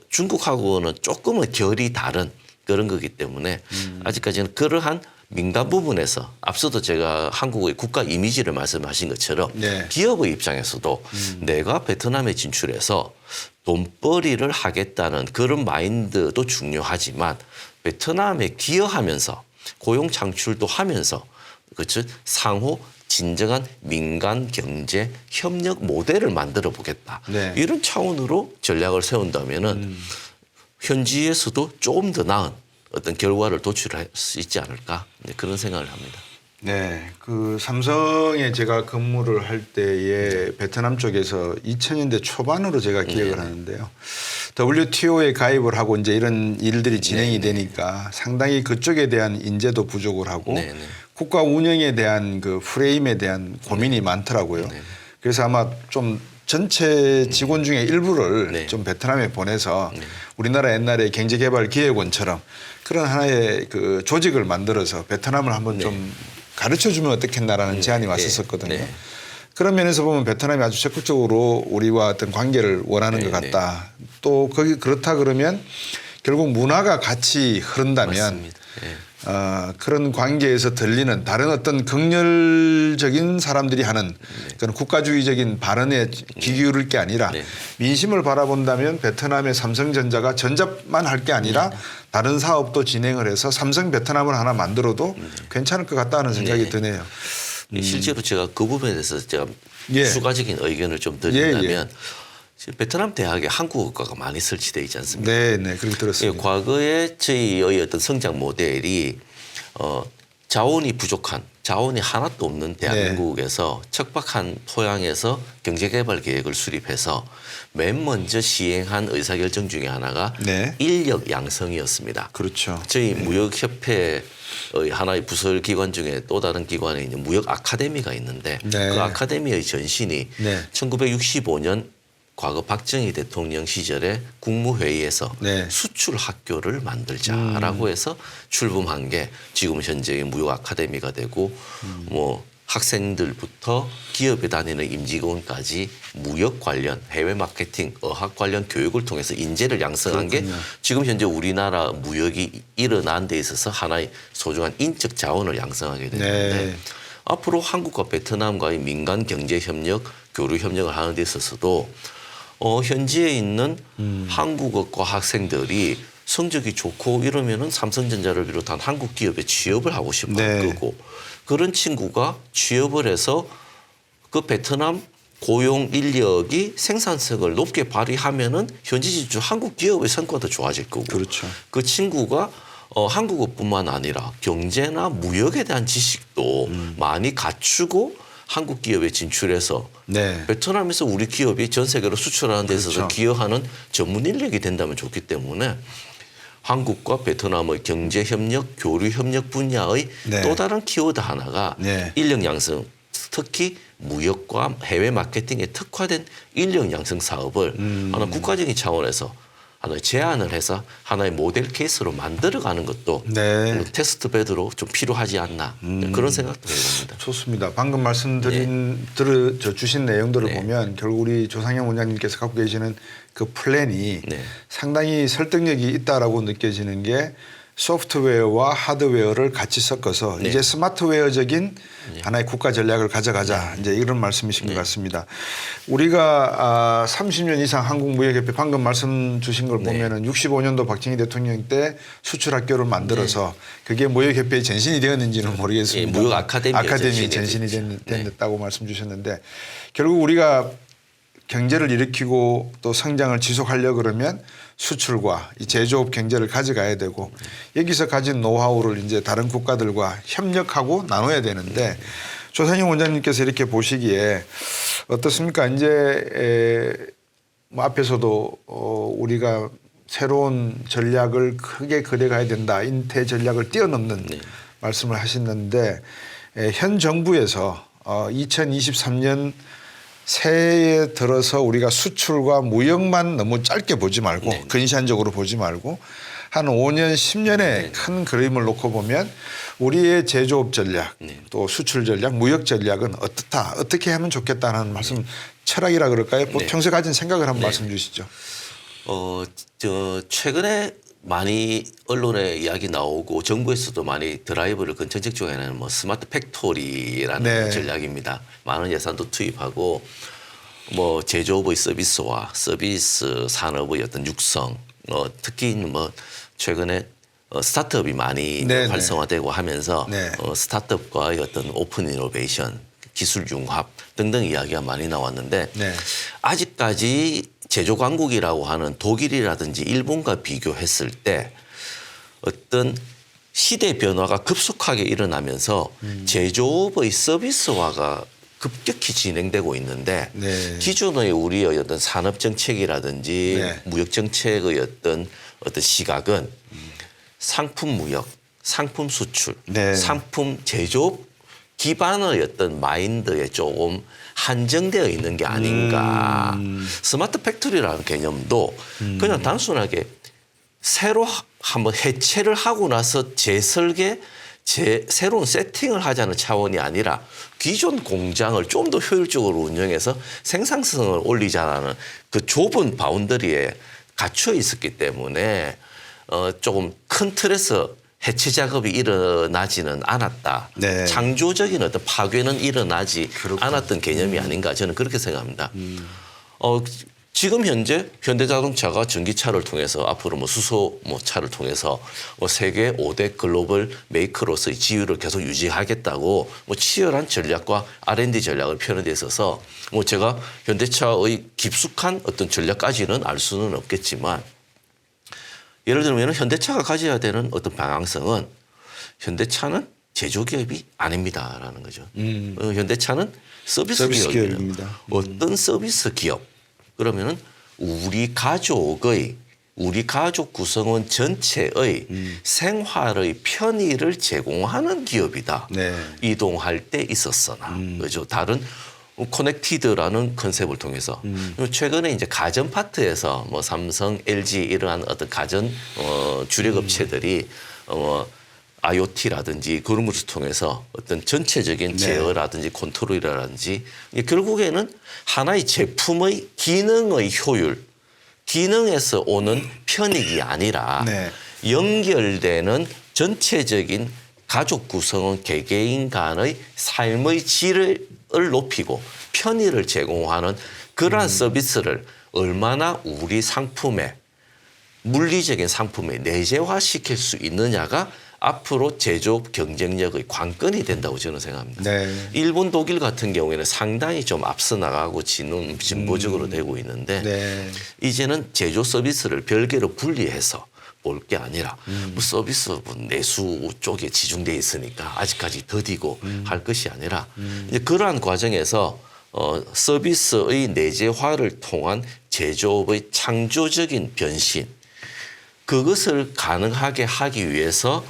중국하고는 조금은 결이 다른 그런 거기 때문에 아직까지는 그러한 민간 부분에서 앞서도 제가 한국의 국가 이미지를 말씀하신 것처럼 네. 기업의 입장에서도 내가 베트남에 진출해서 돈벌이를 하겠다는 그런 마인드도 중요하지만 베트남에 기여하면서 고용 창출도 하면서 그렇죠? 상호 진정한 민간 경제 협력 모델을 만들어 보겠다. 네. 이런 차원으로 전략을 세운다면은 현지에서도 조금 더 나은 어떤 결과를 도출할 수 있지 않을까 그런 생각을 합니다. 네, 그 삼성에 제가 근무를 할 때에 베트남 쪽에서 2000년대 초반으로 제가 기억을 하는데요. WTO에 가입을 하고 이제 이런 일들이 진행이 되니까 상당히 그쪽에 대한 인재도 부족을 하고 국가 운영에 대한 그 프레임에 대한 고민이 많더라고요. 그래서 아마 좀 전체 직원 중에 일부를 좀 베트남에 보내서 우리나라 옛날에 경제개발기획원처럼 그런 하나의 그 조직을 만들어서 베트남을 한번 좀 가르쳐 주면 어떻겠나라는 제안이 왔었거든요. 그런 면에서 보면 베트남이 아주 적극적으로 우리와 어떤 관계를 원하는 것 같다. 또 거기 그렇다 그러면 결국 문화가 같이 흐른다면 그런 관계에서 들리는 다른 어떤 극렬적인 사람들이 하는 그런 국가주의적인 발언에 귀 기울일 게 아니라 민심을 바라본다면 베트남의 삼성전자가 전자만 할 게 아니라 다른 사업도 진행을 해서 삼성 베트남을 하나 만들어도 괜찮을 것 같다는 생각이 드네요. 실제로 제가 그 부분에 대해서 제가 예. 추가적인 의견을 좀 드린다면 지금 베트남 대학에 한국어과가 많이 설치되어 있지 않습니까? 네, 네, 그렇게 들었습니다. 과거에 저희의 어떤 성장 모델이 자원이 부족한 자원이 하나도 없는 대한민국에서 척박한 토양에서 경제개발 계획을 수립해서 맨 먼저 시행한 의사결정 중에 하나가 인력 양성이었습니다. 그렇죠. 저희 무역협회의 하나의 부설 기관 중에 또 다른 기관에 있는 무역 아카데미가 있는데 그 아카데미의 전신이 1965년 과거 박정희 대통령 시절에 국무회의에서 수출 학교를 만들자라고 해서 출범한 게 지금 현재의 무역 아카데미가 되고 뭐 학생들부터 기업에 다니는 임직원까지 무역 관련, 해외 마케팅, 어학 관련 교육을 통해서 인재를 양성한 그렇군요. 게 지금 현재 우리나라 무역이 일어난 데 있어서 하나의 소중한 인적 자원을 양성하게 되는데 네. 앞으로 한국과 베트남과의 민간 경제 협력, 교류 협력을 하는 데 있어서도 현지에 있는 한국어과 학생들이 성적이 좋고 이러면은 삼성전자를 비롯한 한국 기업에 취업을 하고 싶어 할 네. 거고 그런 친구가 취업을 해서 그 베트남 고용 인력이 생산성을 높게 발휘하면은 현지 지주 한국 기업의 성과도 좋아질 거고 그렇죠. 그 친구가 한국어뿐만 아니라 경제나 무역에 대한 지식도 많이 갖추고 한국 기업에 진출해서 네. 베트남에서 우리 기업이 전 세계로 수출하는 데 있어서 그렇죠. 기여하는 전문 인력이 된다면 좋기 때문에 한국과 베트남의 경제 협력, 교류 협력 분야의 네. 또 다른 키워드 하나가 네. 인력 양성, 특히 무역과 해외 마케팅에 특화된 인력 양성 사업을 하나 국가적인 차원에서 하나의 제안을 해서 하나의 모델 케이스로 만들어가는 것도 네. 테스트 베드로 좀 필요하지 않나 그런 생각도 해봅니다. 좋습니다. 방금 말씀드린 주신 내용들을 네. 보면 결국 우리 조상영 원장님께서 갖고 계시는 그 플랜이 네. 상당히 설득력이 있다라고 느껴지는 게 소프트웨어와 하드웨어를 같이 섞어서 네. 이제 스마트웨어적인 하나의 국가 전략을 가져가자 이제 이런 말씀이신 것 같습니다. 우리가 30년 이상 한국무역협회 방금 말씀 주신 걸 보면은 65년도 박정희 대통령 때 수출학교를 만들어서 그게 무역협회의 전신이 되었는지는 모르겠습니다. 예, 무역 아카데미 전신이 됐다고 말씀 주셨는데 결국 우리가 경제를 일으키고 또 성장을 지속하려고 그러면 수출과 이 제조업 경제를 가져가야 되고 여기서 가진 노하우를 이제 다른 국가들과 협력하고 나눠야 되는데 조상영 원장님께서 이렇게 보시기에 어떻습니까? 이제 뭐 앞에서도 우리가 새로운 전략을 크게 그려가야 된다. 인태 전략을 뛰어넘는 말씀을 하셨는데 현 정부에서 2023년 새해에 들어서 우리가 수출과 무역만 너무 짧게 보지 말고 근시안적으로 보지 말고 한 5년, 10년의 큰 그림을 놓고 보면 우리의 제조업 전략 또 수출 전략, 무역 전략은 어떻다, 어떻게 하면 좋겠다는 말씀 철학이라 그럴까요? 평소에 가진 생각을 한번 말씀 주시죠. 최근에 많이 언론에 이야기 나오고 정부에서도 많이 드라이브를 그 정책 중에는 뭐 스마트 팩토리라는 전략입니다. 많은 예산도 투입하고 뭐 제조업의 서비스와 서비스 산업의 어떤 육성, 특히 뭐 최근에 스타트업이 많이 활성화되고 하면서 스타트업과의 어떤 오픈 이노베이션, 기술 융합 등등 이야기가 많이 나왔는데 아직까지 제조 강국이라고 하는 독일이라든지 일본과 비교했을 때 어떤 시대 변화가 급속하게 일어나면서 제조업의 서비스화가 급격히 진행되고 있는데 기존의 우리의 어떤 산업 정책이라든지 무역 정책의 어떤 시각은 상품 무역, 상품 수출, 상품 제조업 기반의 어떤 마인드에 조금 한정되어 있는 게 아닌가. 스마트 팩토리라는 개념도 그냥 단순하게 새로 한번 해체를 하고 나서 재설계, 새로운 세팅을 하자는 차원이 아니라 기존 공장을 좀 더 효율적으로 운영해서 생산성을 올리자는 그 좁은 바운더리에 갇혀 있었기 때문에 조금 큰 틀에서 해체 작업이 일어나지는 않았다. 창조적인 어떤 파괴는 일어나지 않았던 개념이 아닌가 저는 그렇게 생각합니다. 지금 현재 현대자동차가 전기차를 통해서 앞으로 뭐 수소 차를 통해서 세계 5대 글로벌 메이커로서의 지위를 계속 유지하겠다고 치열한 전략과 R&D 전략을 펴는 데 있어서 제가 현대차의 깊숙한 어떤 전략까지는 알 수는 없겠지만 예를 들면 현대차가 가져야 되는 어떤 방향성은 현대차는 제조기업이 아닙니다라는 거죠. 현대차는 서비스 기업입니다. 어떤 서비스 기업? 그러면은 우리 가족 구성원 전체의 생활의 편의를 제공하는 기업이다. 이동할 때 있었으나 그죠? 다른 커넥티드라는 컨셉을 통해서 최근에 이제 가전 파트에서 삼성, LG 이러한 어떤 가전 주력 업체들이 IoT라든지 그런 것을 통해서 어떤 전체적인 제어라든지 컨트롤이라든지 결국에는 하나의 제품의 기능의 효율, 기능에서 오는 편익이 아니라 연결되는 전체적인 가족 구성원 개개인 간의 삶의 질을 높이고 편의를 제공하는 그러한 서비스를 얼마나 우리 상품에 물리적인 상품에 내재화시킬 수 있느냐가 앞으로 제조업 경쟁력의 관건이 된다고 저는 생각합니다. 일본, 독일 같은 경우에는 상당히 좀 앞서 나가고 진보적으로 되고 있는데 이제는 제조 서비스를 별개로 분리해서 볼 게 아니라 뭐 서비스 내수 쪽에 지중돼 있으니까 아직까지 더디고 할 것이 아니라 이제 그러한 과정에서 서비스의 내재화를 통한 제조업의 창조적인 변신 그것을 가능하게 하기 위해서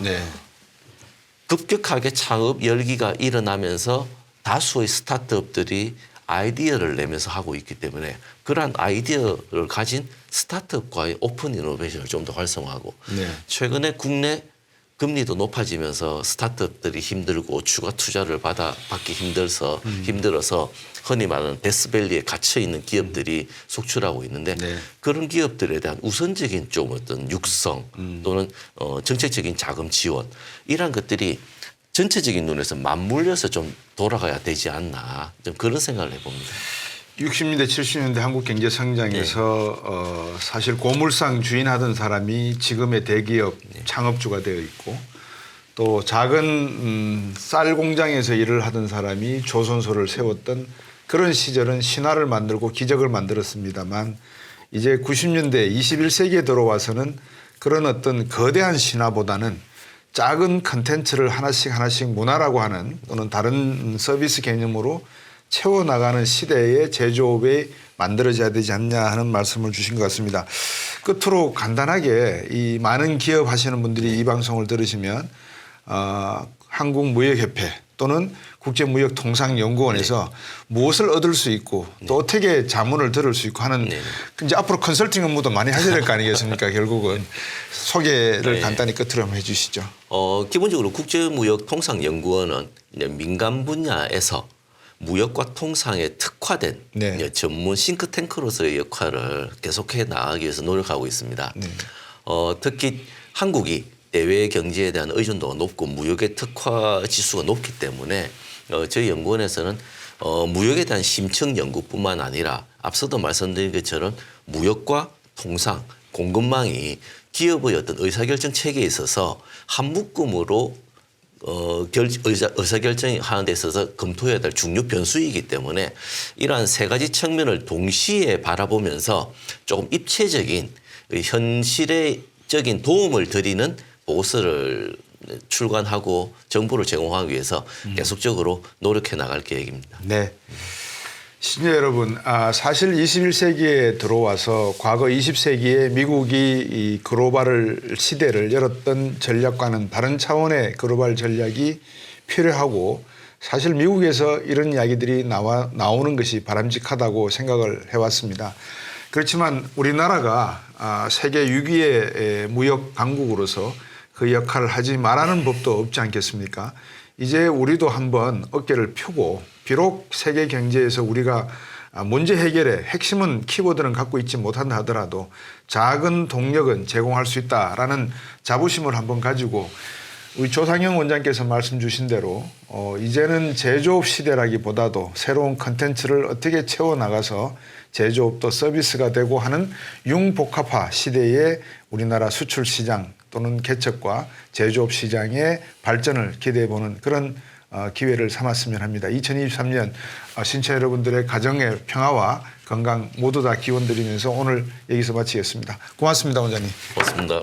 급격하게 창업 열기가 일어나면서 다수의 스타트업들이 아이디어를 내면서 하고 있기 때문에 그러한 아이디어를 가진 스타트업과의 오픈 이노베이션을 좀 더 활성화하고 최근에 국내 금리도 높아지면서 스타트업들이 힘들고 추가 투자를 받기 힘들어서 흔히 말하는 데스밸리에 갇혀 있는 기업들이 속출하고 있는데 그런 기업들에 대한 우선적인 좀 어떤 육성 또는 정책적인 자금 지원 이런 것들이 전체적인 눈에서 맞물려서 좀 돌아가야 되지 않나 좀 그런 생각을 해봅니다. 60년대 70년대 한국 경제 성장에서 사실 고물상 주인하던 사람이 지금의 대기업 창업주가 되어 있고 또 작은 쌀 공장에서 일을 하던 사람이 조선소를 세웠던 그런 시절은 신화를 만들고 기적을 만들었습니다만 이제 90년대 21세기에 들어와서는 그런 어떤 거대한 신화보다는 작은 컨텐츠를 하나씩 문화라고 하는 또는 다른 서비스 개념으로 채워나가는 시대의 제조업이 만들어져야 되지 않냐 하는 말씀을 주신 것 같습니다. 끝으로 간단하게 이 많은 기업 하시는 분들이 이 방송을 들으시면 한국무역협회 또는 국제무역통상연구원에서 무엇을 얻을 수 있고 또 어떻게 자문을 들을 수 있고 하는 이제 앞으로 컨설팅 업무도 많이 하셔야 될 거 아니겠습니까? 결국은 소개를 간단히 끝으로 한번 해 주시죠. 기본적으로 국제무역통상연구원은 민간 분야에서 무역과 통상에 특화된 전문 싱크탱크로서의 역할을 계속해 나가기 위해서 노력하고 있습니다. 특히 한국이 대외 경제에 대한 의존도가 높고 무역의 특화 지수가 높기 때문에 저희 연구원에서는 무역에 대한 심층 연구뿐만 아니라 앞서도 말씀드린 것처럼 무역과 통상, 공급망이 기업의 어떤 의사결정 체계에 있어서 한 묶음으로 의사결정하는 데 있어서 검토해야 될 중요 변수이기 때문에 이러한 세 가지 측면을 동시에 바라보면서 조금 입체적인 현실적인 도움을 드리는 보고서를 출간하고 정보를 제공하기 위해서 계속적으로 노력해 나갈 계획입니다. 시청자 여러분, 사실 21세기에 들어와서 과거 20세기에 미국이 이 글로벌 시대를 열었던 전략과는 다른 차원의 글로벌 전략이 필요하고 사실 미국에서 이런 이야기들이 나오는 것이 바람직하다고 생각을 해왔습니다. 그렇지만 우리나라가 세계 6위의 무역 강국으로서 그 역할을 하지 말라는 법도 없지 않겠습니까? 이제 우리도 한번 어깨를 펴고 비록 세계 경제에서 우리가 문제 해결의 핵심은 키워드는 갖고 있지 못한다 하더라도 작은 동력은 제공할 수 있다라는 자부심을 한번 가지고 우리 조상영 원장께서 말씀 주신 대로 이제는 제조업 시대라기보다도 새로운 컨텐츠를 어떻게 채워나가서 제조업도 서비스가 되고 하는 융복합화 시대에 우리나라 수출 시장 또는 개척과 제조업 시장의 발전을 기대해보는 그런 기회를 삼았으면 합니다. 2023년 신체 여러분들의 가정의 평화와 건강 모두 다 기원드리면서 오늘 여기서 마치겠습니다. 고맙습니다, 원장님. 고맙습니다.